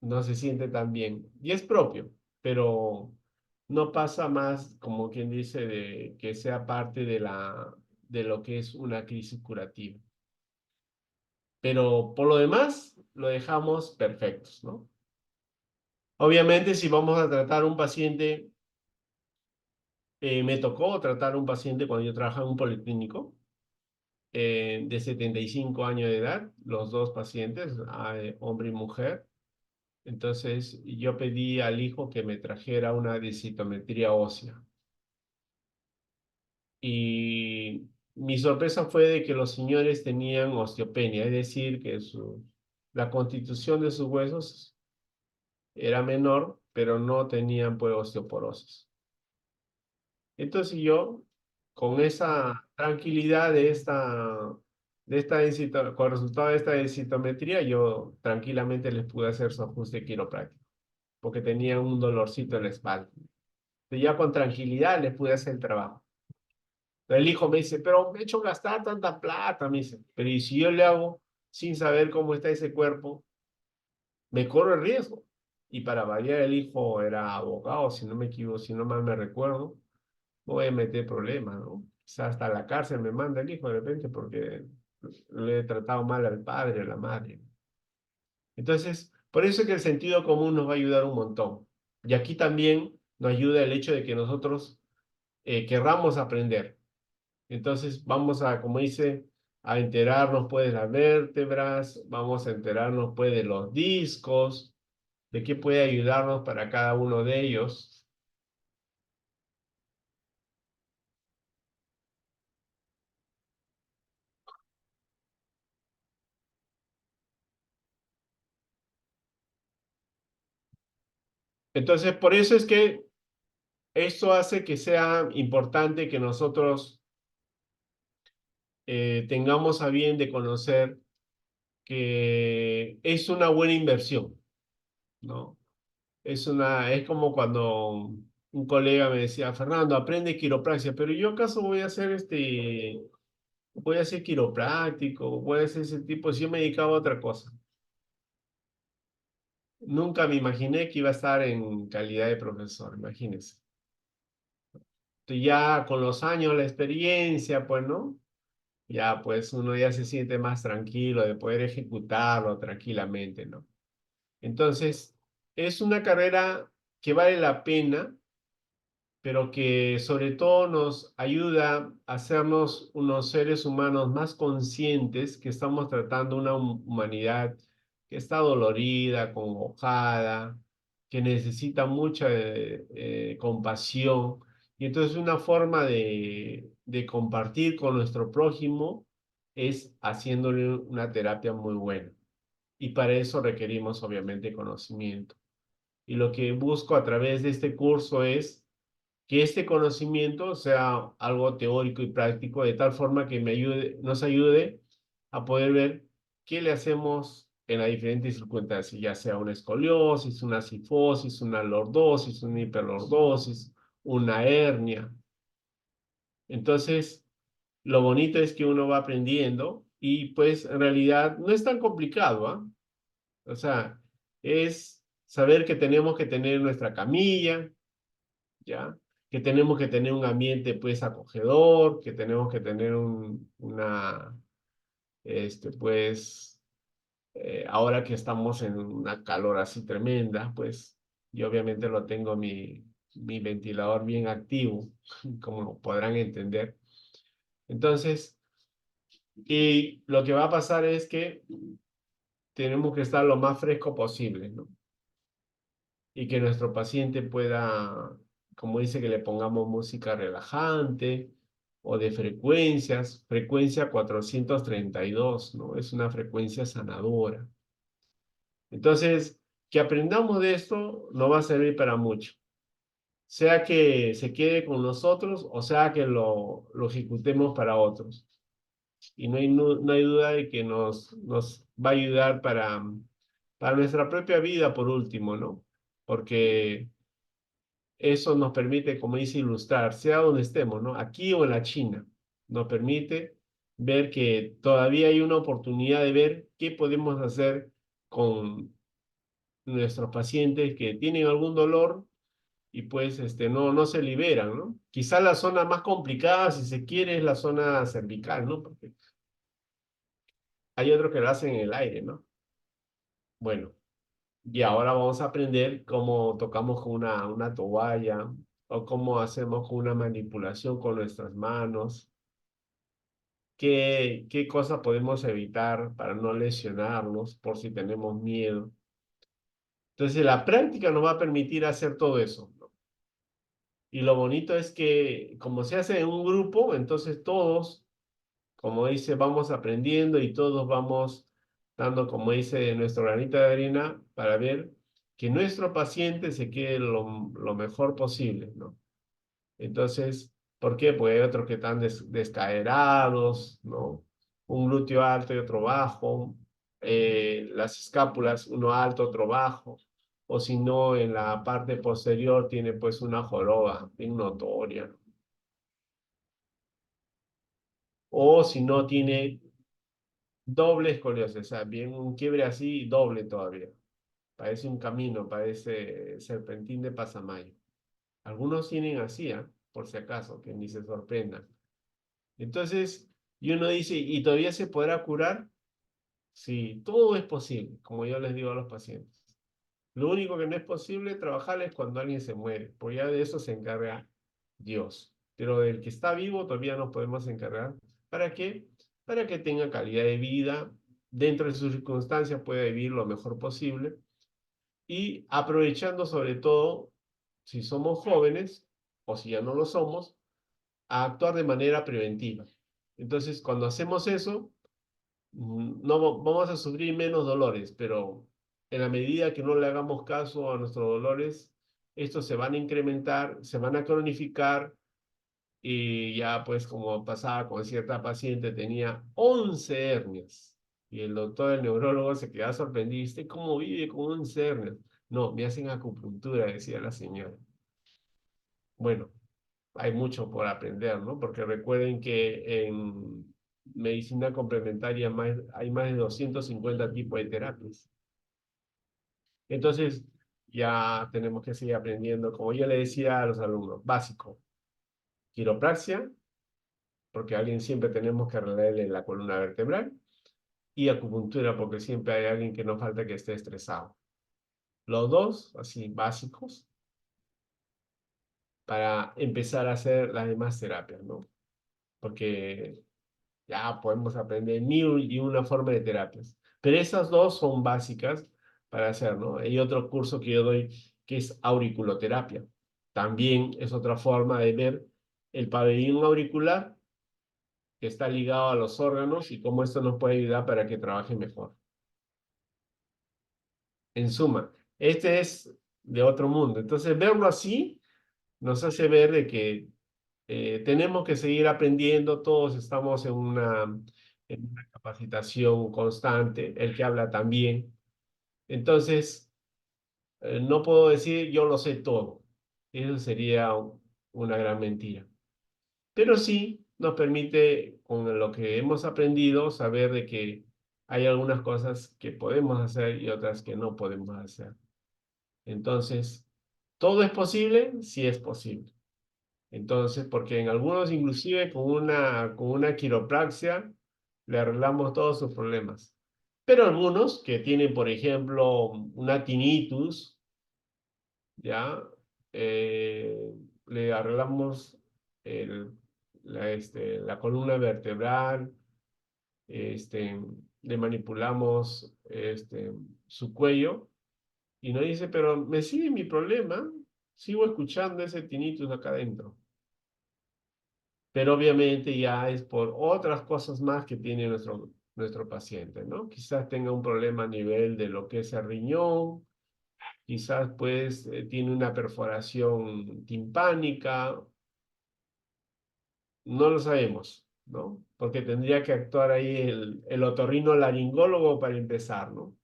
Speaker 1: no se siente tan bien. Y es propio, pero no pasa más, como quien dice, de que sea parte de lo que es una crisis curativa. Pero por lo demás, lo dejamos perfectos, ¿no? Obviamente, si vamos a tratar un paciente, me tocó tratar un paciente cuando yo trabajaba en un policlínico de 75 años de edad, los dos pacientes, hombre y mujer. Entonces, yo pedí al hijo que me trajera una densitometría ósea. Y mi sorpresa fue de que los señores tenían osteopenia, es decir, que la constitución de sus huesos era menor, pero no tenían pues osteoporosis. Entonces yo, con esa tranquilidad con el resultado de esta densitometría, yo tranquilamente les pude hacer su ajuste quiropráctico, porque tenían un dolorcito en la espalda. Entonces ya con tranquilidad les pude hacer el trabajo. El hijo me dice, pero me he hecho gastar tanta plata, me dice, pero ¿y si yo le hago sin saber cómo está ese cuerpo? Me corro el riesgo. Y para variar, el hijo era abogado, si no me equivoco, si no mal me recuerdo, no voy a meter problemas, ¿no? Quizás hasta la cárcel me manda el hijo de repente porque le he tratado mal al padre, a la madre. Entonces, por eso es que el sentido común nos va a ayudar un montón. Y aquí también nos ayuda el hecho de que nosotros querramos aprender. Entonces, vamos a, como dice, a enterarnos pues de las vértebras, vamos a enterarnos pues de los discos, de qué puede ayudarnos para cada uno de ellos. Entonces, por eso es que esto hace que sea importante que nosotros tengamos a bien de conocer que es una buena inversión, ¿no? Es como cuando un colega me decía, Fernando, aprende quiropraxia, pero yo acaso voy a ser quiropráctico, voy a hacer ese tipo, si yo me dedicaba a otra cosa. Nunca me imaginé que iba a estar en calidad de profesor, imagínense. Entonces ya con los años, la experiencia, pues, ¿no? Ya, pues uno ya se siente más tranquilo de poder ejecutarlo tranquilamente, ¿no? Entonces, es una carrera que vale la pena, pero que sobre todo nos ayuda a hacernos unos seres humanos más conscientes que estamos tratando una humanidad que está dolorida, congojada, que necesita mucha compasión. Y entonces una forma de compartir con nuestro prójimo es haciéndole una terapia muy buena. Y para eso requerimos obviamente conocimiento. Y lo que busco a través de este curso es que este conocimiento sea algo teórico y práctico, de tal forma que nos ayude a poder ver qué le hacemos en las diferentes circunstancias, ya sea una escoliosis, una cifosis, una lordosis, una hiperlordosis, una hernia. Entonces, lo bonito es que uno va aprendiendo y pues en realidad no es tan complicado, ¿ah? O sea, es saber que tenemos que tener nuestra camilla, ¿ya? Que tenemos que tener un ambiente, pues, acogedor, que tenemos que tener pues, ahora que estamos en una calor así tremenda, pues, yo obviamente lo tengo mi ventilador bien activo, como podrán entender. Entonces, y lo que va a pasar es que tenemos que estar lo más fresco posible, ¿no? Y que nuestro paciente pueda, como dice, que le pongamos música relajante o de frecuencias, frecuencia 432, ¿no? Es una frecuencia sanadora. Entonces, que aprendamos de esto nos va a servir para mucho. Sea que se quede con nosotros o sea que lo ejecutemos para otros. Y no hay duda de que nos va a ayudar para nuestra propia vida, por último, ¿no? Porque eso nos permite, como dice, ilustrar, sea donde estemos, ¿no? Aquí o en la China, nos permite ver que todavía hay una oportunidad de ver qué podemos hacer con nuestros pacientes que tienen algún dolor y pues no se liberan, ¿no? Quizá la zona más complicada, si se quiere, es la zona cervical, ¿no? Porque hay otros que lo hacen en el aire, ¿no? Bueno. Y ahora vamos a aprender cómo tocamos con una toalla o cómo hacemos con una manipulación con nuestras manos, qué cosas podemos evitar para no lesionarnos por si tenemos miedo. Entonces la práctica nos va a permitir hacer todo eso, ¿no? Y lo bonito es que como se hace en un grupo, entonces todos, como dice, vamos aprendiendo y todos vamos dando, como dice, nuestro granito de arena para ver que nuestro paciente se quede lo mejor posible, ¿no? Entonces, ¿por qué? Pues hay otros que están descaderados, ¿no? Un glúteo alto y otro bajo, las escápulas, uno alto, otro bajo, o si no, en la parte posterior tiene pues una joroba bien notoria, ¿no? O si no, tiene doble escoliosis, o sea, bien un quiebre así, doble todavía. Parece un camino, parece serpentín de pasamayo. Algunos tienen así, ¿ah? Por si acaso, que ni se sorprendan. Entonces, y uno dice, ¿y todavía se podrá curar? Sí, todo es posible, como yo les digo a los pacientes. Lo único que no es posible trabajar es cuando alguien se muere, porque ya de eso se encarga Dios. Pero del que está vivo todavía nos podemos encargar. ¿Para qué? Para que tenga calidad de vida, dentro de sus circunstancias pueda vivir lo mejor posible y aprovechando sobre todo, si somos jóvenes o si ya no lo somos, a actuar de manera preventiva. Entonces, cuando hacemos eso, no vamos a sufrir menos dolores, pero en la medida que no le hagamos caso a nuestros dolores, estos se van a incrementar, se van a cronificar y ya pues como pasaba con cierta paciente, tenía 11 hernias. Y el doctor, el neurólogo, se quedaba sorprendido. ¿Y usted cómo vive con 11 hernias? No, me hacen acupuntura, decía la señora. Bueno, hay mucho por aprender, ¿no? Porque recuerden que en medicina complementaria hay más de 250 tipos de terapias. Entonces, ya tenemos que seguir aprendiendo, como yo le decía a los alumnos, básico, quiropraxia, porque a alguien siempre tenemos que arreglarle la columna vertebral, y acupuntura, porque siempre hay alguien que no falta que esté estresado. Los dos, así, básicos, para empezar a hacer las demás terapias, ¿no? Porque ya podemos aprender mil y una forma de terapias. Pero esas dos son básicas para hacer, ¿no? Hay otro curso que yo doy que es auriculoterapia. También es otra forma de ver el pabellón auricular que está ligado a los órganos y cómo esto nos puede ayudar para que trabaje mejor. En suma, este es de otro mundo. Entonces, verlo así nos hace ver de que tenemos que seguir aprendiendo, todos estamos en una capacitación constante, el que habla también. Entonces, no puedo decir yo lo sé todo. Eso sería una gran mentira. Pero sí nos permite, con lo que hemos aprendido, saber de que hay algunas cosas que podemos hacer y otras que no podemos hacer. Entonces, ¿todo es posible? Sí es posible. Entonces, porque en algunos inclusive con una quiropraxia le arreglamos todos sus problemas. Pero algunos que tienen, por ejemplo, una tinnitus, ¿ya? Eh, le arreglamos el, la columna vertebral, le manipulamos su cuello y nos dice, pero me sigue mi problema, sigo escuchando ese tinnitus acá adentro. Pero obviamente ya es por otras cosas más que tiene nuestro paciente, ¿no? Quizás tenga un problema a nivel de lo que es el riñón, quizás pues tiene una perforación timpánica, no lo sabemos, ¿no? Porque tendría que actuar ahí el otorrinolaringólogo para empezar, ¿no?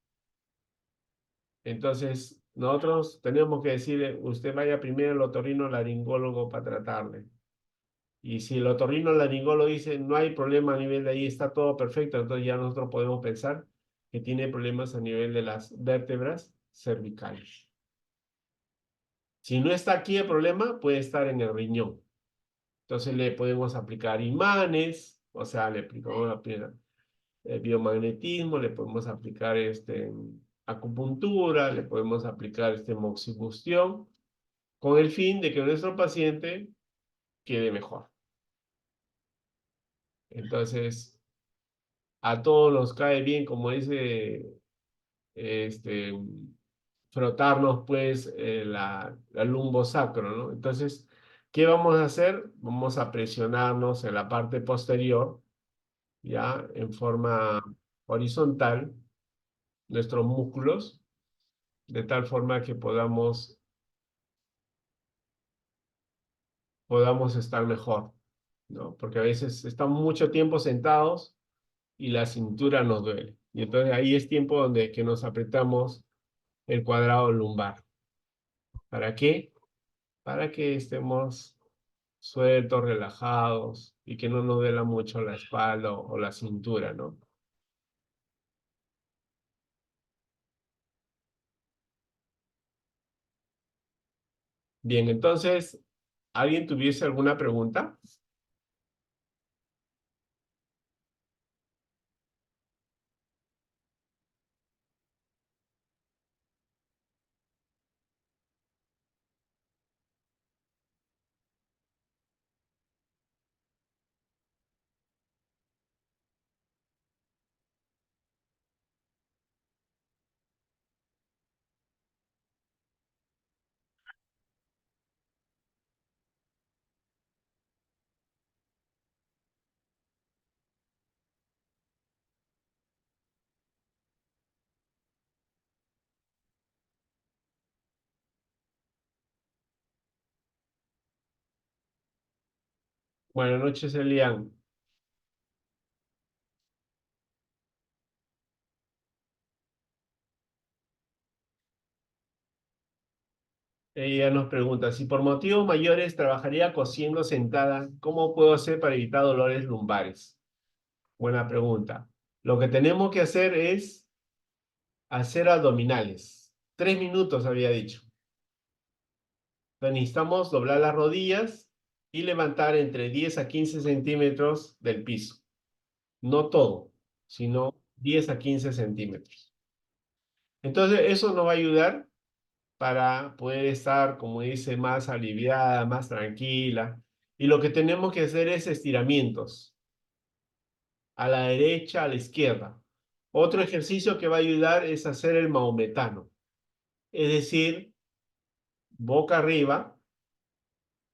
Speaker 1: Entonces, nosotros tenemos que decirle, usted vaya primero al otorrinolaringólogo para tratarle. Y si el otorrinolaringólogo dice no hay problema a nivel de ahí, está todo perfecto, entonces ya nosotros podemos pensar que tiene problemas a nivel de las vértebras cervicales. Si no está aquí el problema, puede estar en el riñón. Entonces le podemos aplicar imanes, o sea, le aplicamos biomagnetismo, le podemos aplicar acupuntura, le podemos aplicar moxibustión, con el fin de que nuestro paciente quede mejor. Entonces, a todos nos cae bien, como dice, este, frotarnos pues la lumbosacro, ¿no? Entonces, ¿qué vamos a hacer? Vamos a presionarnos en la parte posterior, ya en forma horizontal, nuestros músculos, de tal forma que podamos estar mejor, ¿no? Porque a veces estamos mucho tiempo sentados y la cintura nos duele. Y entonces ahí es tiempo donde que nos apretamos el cuadrado lumbar. ¿Para qué? Para que estemos sueltos, relajados y que no nos duela mucho la espalda o la cintura, ¿no? Bien, entonces, ¿alguien tuviese alguna pregunta? Buenas noches, Elian. Ella nos pregunta, si por motivos mayores trabajaría cosiendo sentada, ¿cómo puedo hacer para evitar dolores lumbares? Buena pregunta. Lo que tenemos que hacer es hacer abdominales. 3 minutos había dicho. Entonces necesitamos doblar las rodillas y levantar entre 10 a 15 centímetros del piso. No todo, sino 10 a 15 centímetros. Entonces eso nos va a ayudar para poder estar, como dice, más aliviada, más tranquila. Y lo que tenemos que hacer es estiramientos a la derecha, a la izquierda. Otro ejercicio que va a ayudar es hacer el maometano, es decir, boca arriba,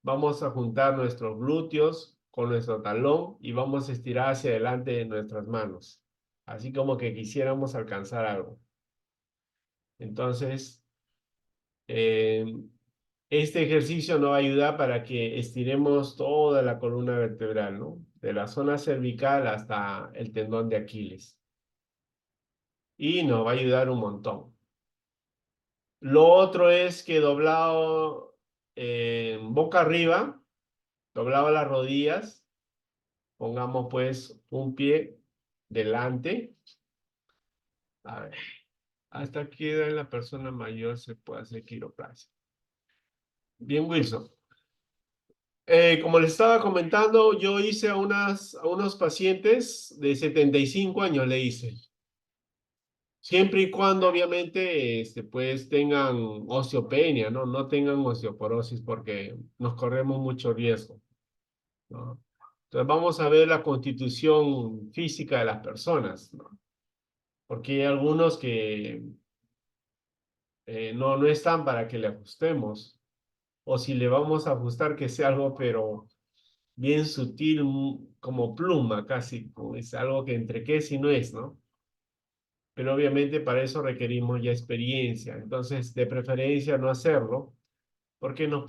Speaker 1: vamos a juntar nuestros glúteos con nuestro talón y vamos a estirar hacia adelante de nuestras manos, así como que quisiéramos alcanzar algo. Entonces, eh, este ejercicio nos va a ayudar para que estiremos toda la columna vertebral, ¿no? De la zona cervical hasta el tendón de Aquiles. Y nos va a ayudar un montón. Lo otro es que doblado boca arriba, doblado las rodillas, pongamos pues un pie delante. A ver, hasta qué edad la persona mayor se puede hacer quiropraxia. Bien, Wilson. Como les estaba comentando, yo hice a unos pacientes de 75 años, le hice. Siempre y cuando, obviamente, pues tengan osteopenia, ¿no? No tengan osteoporosis porque nos corremos mucho riesgo, ¿no? Entonces vamos a ver la constitución física de las personas, ¿no? Porque hay algunos que no están para que le ajustemos. O si le vamos a ajustar, que sea algo, pero bien sutil, como pluma casi, como es algo que entre qué si no es, ¿no? Pero obviamente para eso requerimos ya experiencia, entonces de preferencia no hacerlo, porque nos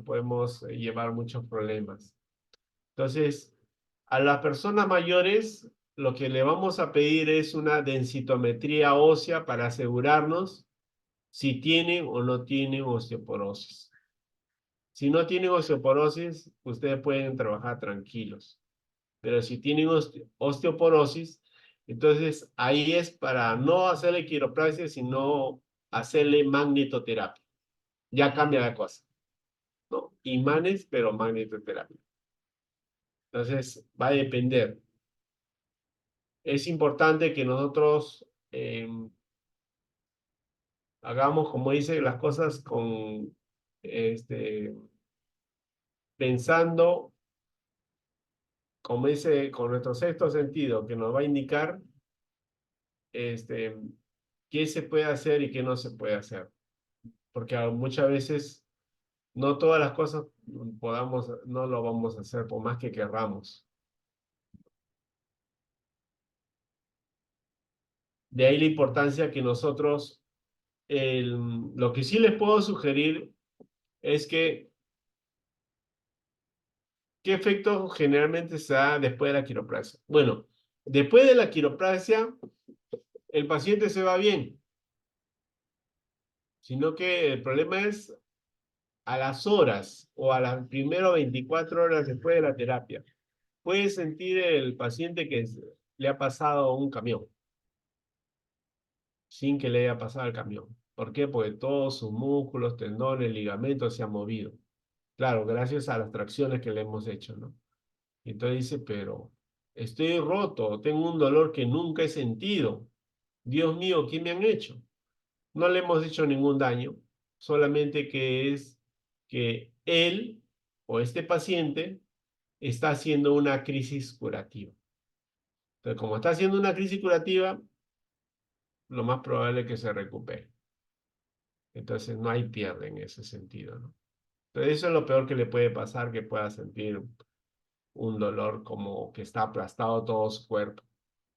Speaker 1: podemos llevar muchos problemas. Entonces, a las personas mayores, lo que le vamos a pedir es una densitometría ósea para asegurarnos si tienen o no tienen osteoporosis. Si no tienen osteoporosis, ustedes pueden trabajar tranquilos. Pero si tienen osteoporosis, entonces ahí es para no hacerle quiropraxia, sino hacerle magnetoterapia. Ya cambia la cosa, ¿no? Imanes, pero magnetoterapia. Entonces va a depender. Es importante que nosotros hagamos, como dice, las cosas con, pensando, como dice, con nuestro sexto sentido, que nos va a indicar este, qué se puede hacer y qué no se puede hacer. Porque muchas veces no todas las cosas no lo vamos a hacer por más que querramos. De ahí la importancia que nosotros, lo que sí les puedo sugerir es que, ¿qué efecto generalmente se da después de la quiropraxia? Bueno, después de la quiropraxia, el paciente se va bien, sino que el problema es a las horas o a las primeras 24 horas después de la terapia. Puede sentir el paciente que le ha pasado un camión sin que le haya pasado el camión. ¿Por qué? Porque todos sus músculos, tendones, ligamentos se han movido. Claro, gracias a las tracciones que le hemos hecho, ¿no? Y entonces dice, pero estoy roto, tengo un dolor que nunca he sentido. Dios mío, ¿qué me han hecho? No le hemos hecho ningún daño, solamente que es que él o este paciente está haciendo una crisis curativa. Entonces, como está haciendo una crisis curativa, lo más probable es que se recupere. Entonces, no hay pierde en ese sentido, ¿no? Entonces, eso es lo peor que le puede pasar, que pueda sentir un dolor como que está aplastado todo su cuerpo.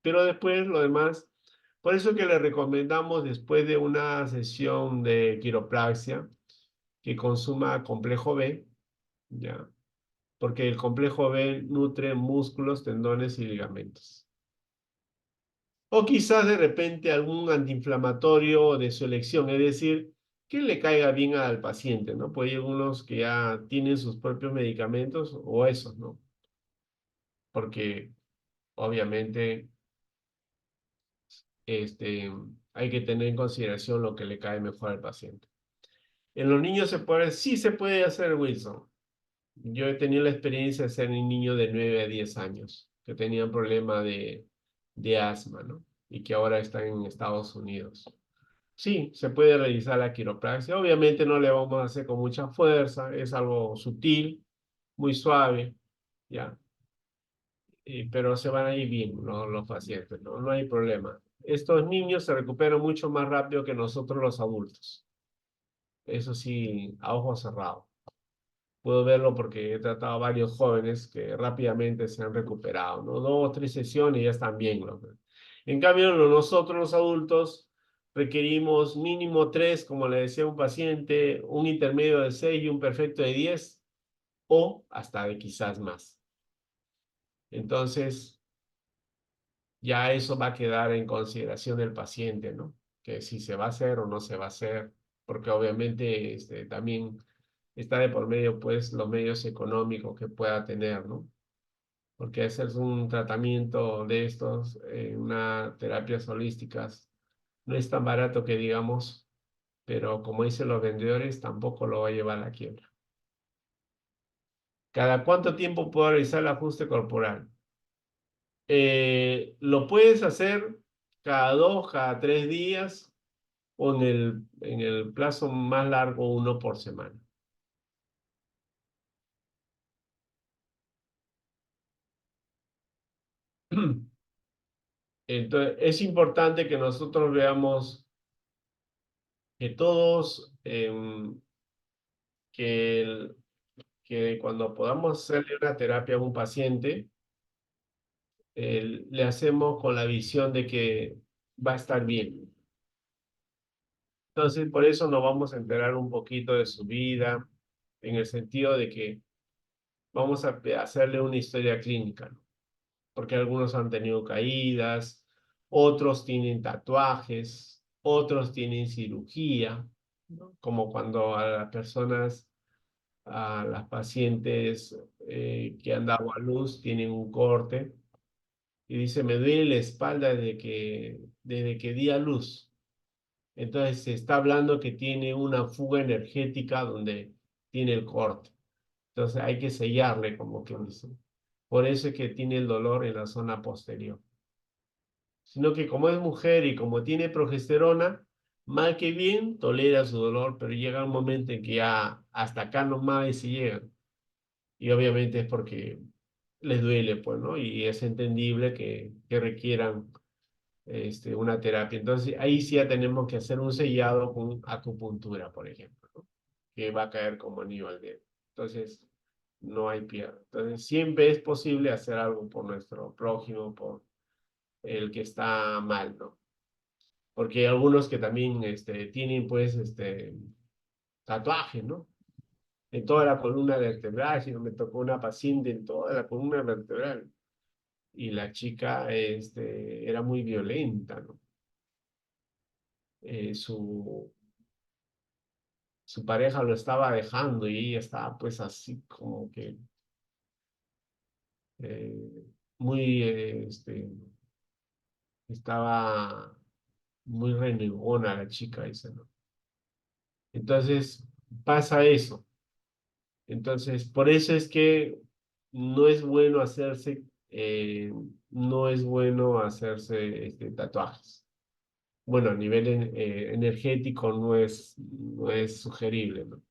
Speaker 1: Pero después, lo demás, por eso que le recomendamos después de una sesión de quiropraxia que consuma complejo B, ¿ya? Porque el complejo B nutre músculos, tendones y ligamentos. O quizás de repente algún antiinflamatorio de su elección, es decir, que le caiga bien al paciente, ¿no? Pues hay algunos que ya tienen sus propios medicamentos o esos, ¿no? Porque obviamente este, hay que tener en consideración lo que le cae mejor al paciente. En los niños sí se puede hacer Wilson. Yo he tenido la experiencia de ser un niño de 9 a 10 años que tenía un problema de asma, ¿no? Y que ahora está en Estados Unidos. Sí, se puede realizar la quiropraxia. Obviamente no le vamos a hacer con mucha fuerza, es algo sutil, muy suave, ¿ya? Pero se van a ir bien, ¿no? Los pacientes, ¿no? No hay problema. Estos niños se recuperan mucho más rápido que nosotros los adultos. Eso sí, a ojos cerrados. Puedo verlo porque he tratado a varios jóvenes que rápidamente se han recuperado, ¿no? 2 o 3 sesiones y ya están bien, ¿no? En cambio, nosotros los adultos requerimos mínimo 3, como le decía un paciente, un intermedio de 6 y un perfecto de 10, o hasta de quizás más. Entonces, ya eso va a quedar en consideración del paciente, ¿no? Que si se va a hacer o no se va a hacer, porque obviamente también está de por medio, pues, los medios económicos que pueda tener, ¿no? Porque hacerse un tratamiento de estos, una terapias holísticas, no es tan barato que digamos, pero como dicen los vendedores, tampoco lo va a llevar a la quiebra. ¿Cada cuánto tiempo puedo realizar el ajuste corporal? Lo puedes hacer cada 2, cada 3 días o en el plazo más largo, uno por semana. Entonces, es importante que nosotros veamos que todos, que cuando podamos hacerle una terapia a un paciente, le hacemos con la visión de que va a estar bien. Entonces, por eso nos vamos a enterar un poquito de su vida, en el sentido de que vamos a hacerle una historia clínica, ¿no? Porque algunos han tenido caídas, otros tienen tatuajes, otros tienen cirugía, ¿no? Como cuando a las personas, a las pacientes que han dado a luz tienen un corte y dice, me duele la espalda desde que di a luz. Entonces se está hablando que tiene una fuga energética donde tiene el corte. Entonces hay que sellarle, como que dice. Por eso es que tiene el dolor en la zona posterior. Sino que como es mujer y como tiene progesterona, mal que bien tolera su dolor, pero llega un momento en que ya hasta acá nomás se llega. Y obviamente es porque les duele, pues, ¿no? Y es entendible que requieran una terapia. Entonces, ahí sí ya tenemos que hacer un sellado con acupuntura, por ejemplo, ¿no? Que va a caer como anillo al dedo. Entonces, no hay piedad. Entonces, siempre es posible hacer algo por nuestro prójimo, por el que está mal, ¿no? Porque hay algunos que también tienen, pues, tatuajes, ¿no? En toda la columna vertebral, si no me tocó una paciente en toda la columna vertebral. Y la chica era muy violenta, ¿no? Su pareja lo estaba dejando y ella estaba pues así como que eh, muy, estaba muy renegona la chica esa, ¿no? Entonces pasa eso. Entonces, por eso es que no es bueno hacerse, no es bueno hacerse tatuajes. Bueno, a nivel energético no es sugerible, ¿no?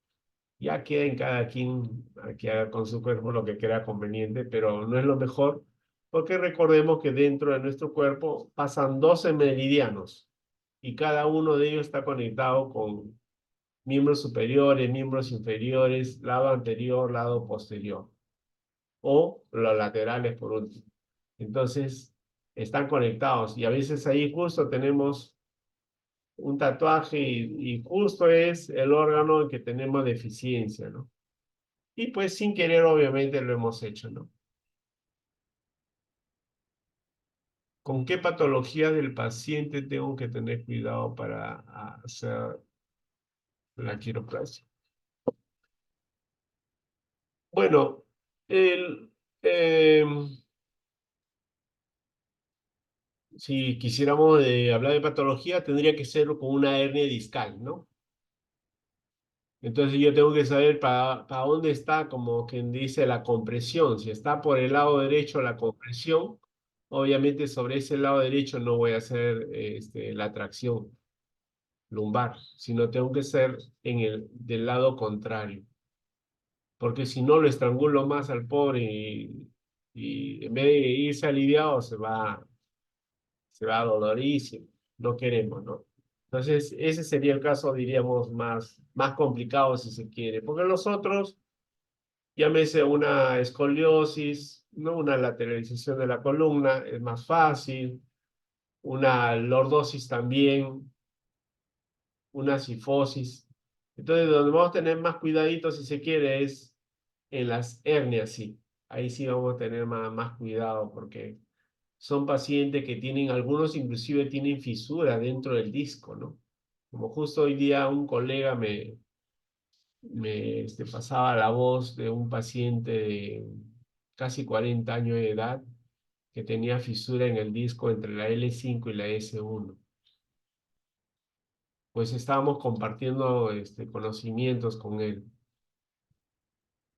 Speaker 1: Ya queda en cada quien a que haga con su cuerpo lo que crea conveniente, pero no es lo mejor, porque recordemos que dentro de nuestro cuerpo pasan 12 meridianos y cada uno de ellos está conectado con miembros superiores, miembros inferiores, lado anterior, lado posterior, o los laterales por último. Entonces, están conectados y a veces ahí justo tenemos un tatuaje y justo es el órgano en que tenemos deficiencia, ¿no? Y pues sin querer, obviamente, lo hemos hecho, ¿no? ¿Con qué patología del paciente tengo que tener cuidado para hacer la quiropraxia? Bueno, el, em, si quisiéramos hablar de patología, tendría que ser con una hernia discal, ¿no? Entonces yo tengo que saber para dónde está, como quien dice, la compresión. Si está por el lado derecho la compresión, obviamente sobre ese lado derecho no voy a hacer la tracción lumbar, sino tengo que ser del lado contrario. Porque si no lo estrangulo más al pobre y en vez de irse aliviado se va dolorísimo. No queremos, ¿no? Entonces, ese sería el caso, diríamos, más complicado si se quiere, porque los otros, llámese una escoliosis, ¿no? Una lateralización de la columna, es más fácil, una lordosis también, una cifosis. Entonces, donde vamos a tener más cuidadito, si se quiere, es en las hernias, sí. Ahí sí vamos a tener más cuidado, porque son pacientes que tienen, algunos inclusive tienen fisura dentro del disco, ¿no? Como justo hoy día un colega me pasaba la voz de un paciente de casi 40 años de edad que tenía fisura en el disco entre la L5 y la S1. Pues estábamos compartiendo conocimientos con él.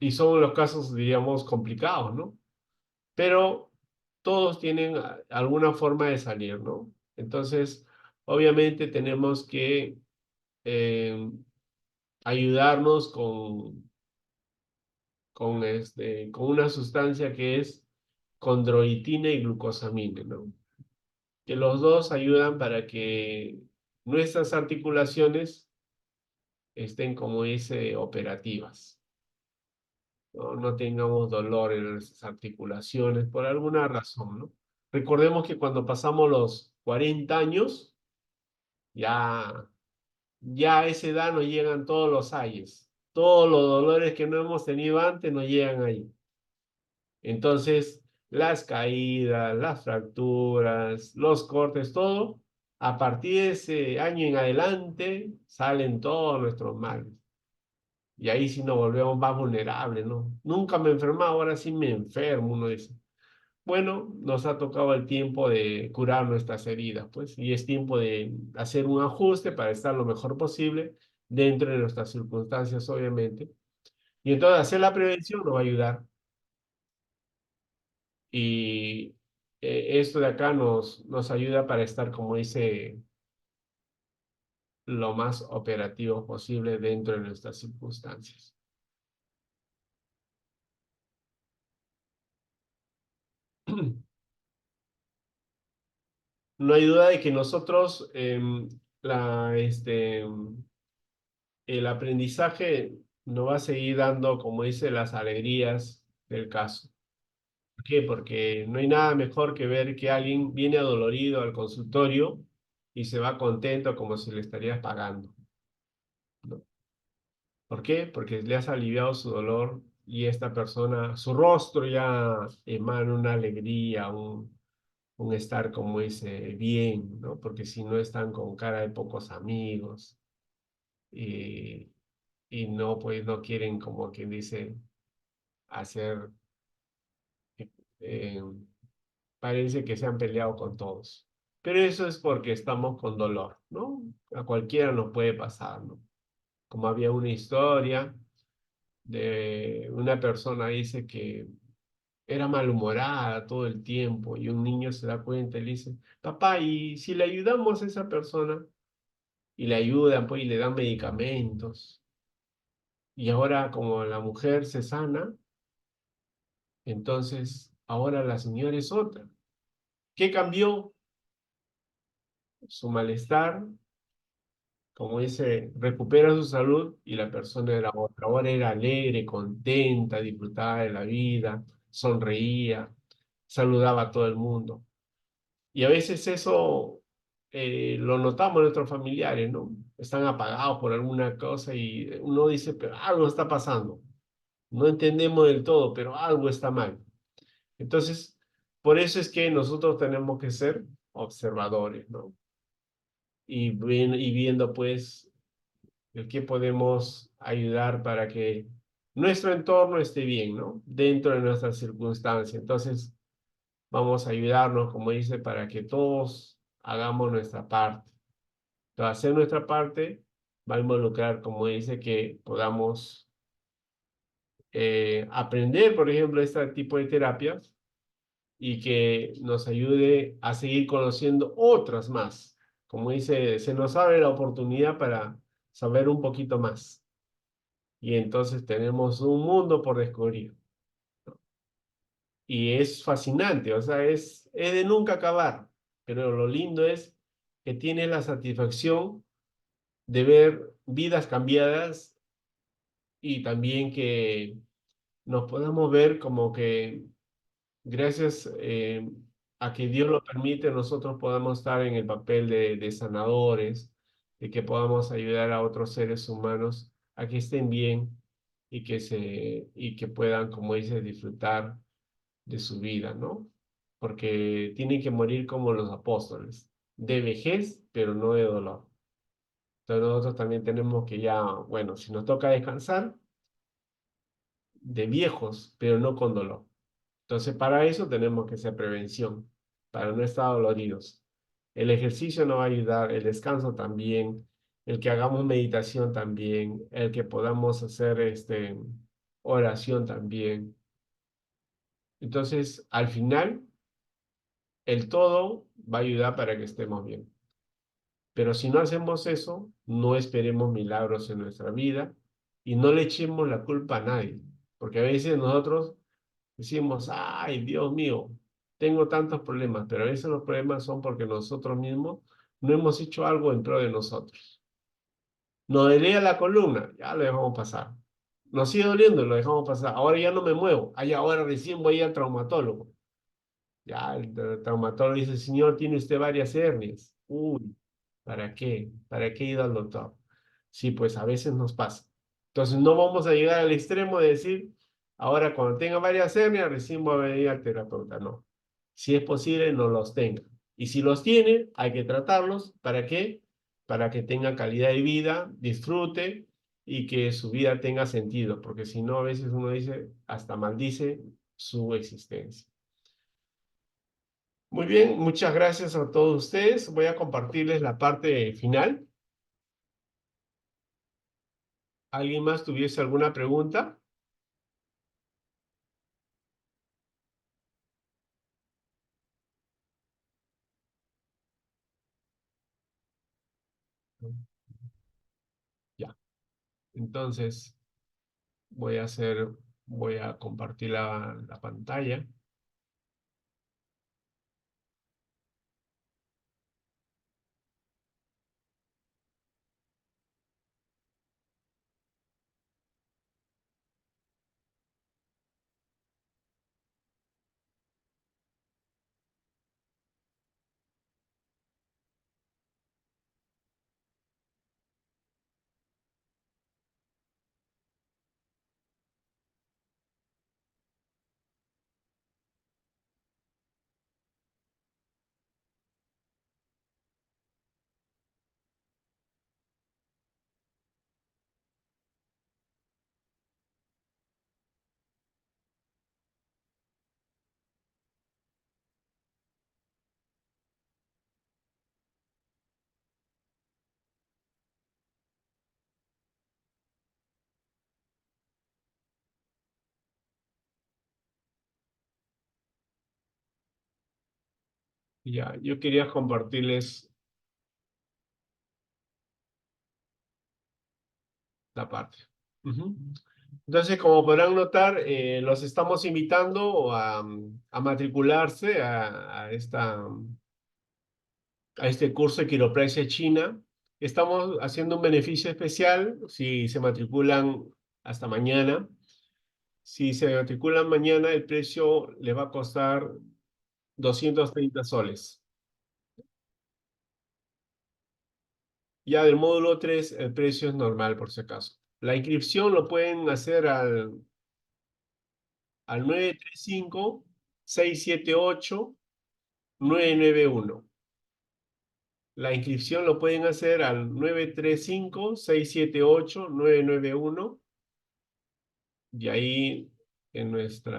Speaker 1: Y son los casos, diríamos, complicados, ¿no? Pero todos tienen alguna forma de salir, ¿no? Entonces, obviamente tenemos que eh, ayudarnos con una sustancia que es condroitina y glucosamina, ¿no? Que los dos ayudan para que nuestras articulaciones estén, como dice, operativas, ¿no? No tengamos dolor en nuestras articulaciones por alguna razón, ¿no? Recordemos que cuando pasamos los 40 años, ya, ya a esa edad nos llegan todos los ayes. Todos los dolores que no hemos tenido antes nos llegan ahí. Entonces, las caídas, las fracturas, los cortes, todo, a partir de ese año en adelante, salen todos nuestros males. Y ahí sí nos volvemos más vulnerables, ¿no? Nunca me enfermaba, ahora sí me enfermo, uno dice. Bueno, nos ha tocado el tiempo de curar nuestras heridas, pues, y es tiempo de hacer un ajuste para estar lo mejor posible dentro de nuestras circunstancias, obviamente. Y entonces hacer la prevención nos va a ayudar. Y esto de acá nos ayuda para estar, como dice, lo más operativo posible dentro de nuestras circunstancias. No hay duda de que nosotros, el aprendizaje nos va a seguir dando, como dice, las alegrías del caso. ¿Por qué? Porque no hay nada mejor que ver que alguien viene adolorido al consultorio y se va contento como si le estarías pagando, ¿no? ¿Por qué? Porque le has aliviado su dolor y esta persona, su rostro ya emana una alegría, un estar, como dice, bien, ¿no? Porque si no están con cara de pocos amigos y, y no, pues no quieren, como quien dice, hacer, eh, parece que se han peleado con todos. Pero eso es porque estamos con dolor, ¿no? A cualquiera nos puede pasar, ¿no? Como había una historia de una persona, dice que era malhumorada todo el tiempo y un niño se da cuenta y le dice, papá, ¿y si le ayudamos a esa persona? Y le ayudan, pues, y le dan medicamentos. Y ahora como la mujer se sana, entonces ahora la señora es otra. ¿Qué cambió? Su malestar, como dice, recupera su salud y la persona era otra. Ahora era alegre, contenta, disfrutaba de la vida, sonreía, saludaba a todo el mundo. Y a veces eso lo notamos en nuestros familiares, ¿no? Están apagados por alguna cosa y uno dice, pero algo está pasando. No entendemos del todo, pero algo está mal. Entonces, por eso es que nosotros tenemos que ser observadores, ¿no? Y viendo, pues, el qué podemos ayudar para que nuestro entorno esté bien, ¿no? Dentro de nuestras circunstancias. Entonces, vamos a ayudarnos, como dice, para que todos hagamos nuestra parte. Entonces, hacer nuestra parte va a involucrar, como dice, que podamos aprender, por ejemplo, este tipo de terapias y que nos ayude a seguir conociendo otras más. Como dice, se nos abre la oportunidad para saber un poquito más. Y entonces tenemos un mundo por descubrir. Y es fascinante, o sea, es de nunca acabar. Pero lo lindo es que tienes la satisfacción de ver vidas cambiadas y también que nos podamos ver como que gracias a que Dios lo permite, nosotros podamos estar en el papel de sanadores y que podamos ayudar a otros seres humanos a que estén bien y que puedan, como dice, disfrutar de su vida, ¿no? Porque tienen que morir como los apóstoles, de vejez, pero no de dolor. Entonces nosotros también tenemos que ya, bueno, si nos toca descansar, de viejos, pero no con dolor. Entonces, para eso tenemos que hacer prevención, para no estar doloridos. El ejercicio nos va a ayudar, el descanso también, el que hagamos meditación también, el que podamos hacer oración también. Entonces, al final, el todo va a ayudar para que estemos bien. Pero si no hacemos eso, no esperemos milagros en nuestra vida y no le echemos la culpa a nadie, porque a veces nosotros decimos, ay, Dios mío, tengo tantos problemas, pero a veces los problemas son porque nosotros mismos no hemos hecho algo dentro de nosotros. Nos dolía la columna, ya lo dejamos pasar. Nos sigue doliendo, lo dejamos pasar. Ahora ya no me muevo. Ay, ahora recién voy al traumatólogo. Ya el traumatólogo dice, señor, tiene usted varias hernias. Uy, ¿para qué? ¿Para qué ir al doctor? Sí, pues a veces nos pasa. Entonces no vamos a llegar al extremo de decir, ahora cuando tenga varias hernias, recién voy a venir al terapeuta. No. Si es posible, no los tenga. Y si los tiene, hay que tratarlos. ¿Para qué? Para que tenga calidad de vida, disfrute y que su vida tenga sentido. Porque si no, a veces uno dice, hasta maldice su existencia. Muy bien, muchas gracias a todos ustedes. Voy a compartirles la parte final. ¿Alguien más tuviese alguna pregunta? Ya. Entonces, voy a hacer, voy a compartir la pantalla. Ya, yo quería compartirles la parte. Ujú. Entonces, como podrán notar, los estamos invitando a matricularse a este curso de quiropraxia china. Estamos haciendo un beneficio especial si se matriculan hasta mañana. Si se matriculan mañana, el precio les va a costar 230 soles. Ya del módulo 3 el precio es normal, por si acaso. La inscripción lo pueden hacer al 935-678-991. La inscripción lo pueden hacer al 935-678-991 y ahí en este,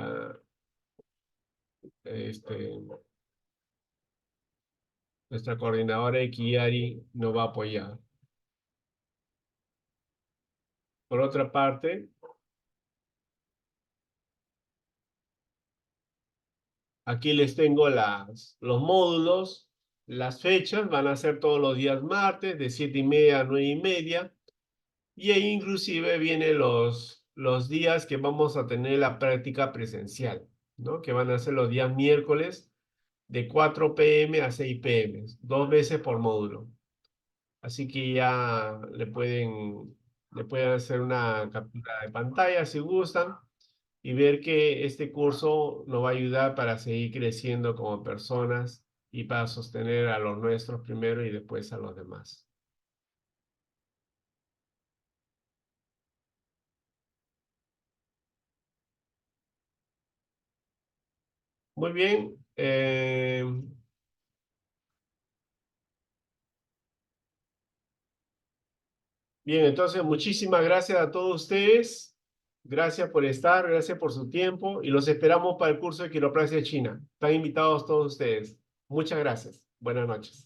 Speaker 1: nuestra coordinadora de Kiari nos va a apoyar. Por otra parte, aquí les tengo los módulos, las fechas, van a ser todos los días martes, de 7:30 a 9:30. Y ahí inclusive vienen los días que vamos a tener la práctica presencial, ¿no? Que van a ser los días miércoles de 4 p.m. a 6 p.m., 2 veces por módulo. Así que ya le pueden hacer una captura de pantalla si gustan y ver que este curso nos va a ayudar para seguir creciendo como personas y para sostener a los nuestros primero y después a los demás. Muy bien. Bien, entonces muchísimas gracias a todos ustedes. Gracias por estar, gracias por su tiempo y los esperamos para el curso de quiropraxia china. Están invitados todos ustedes. Muchas gracias. Buenas noches.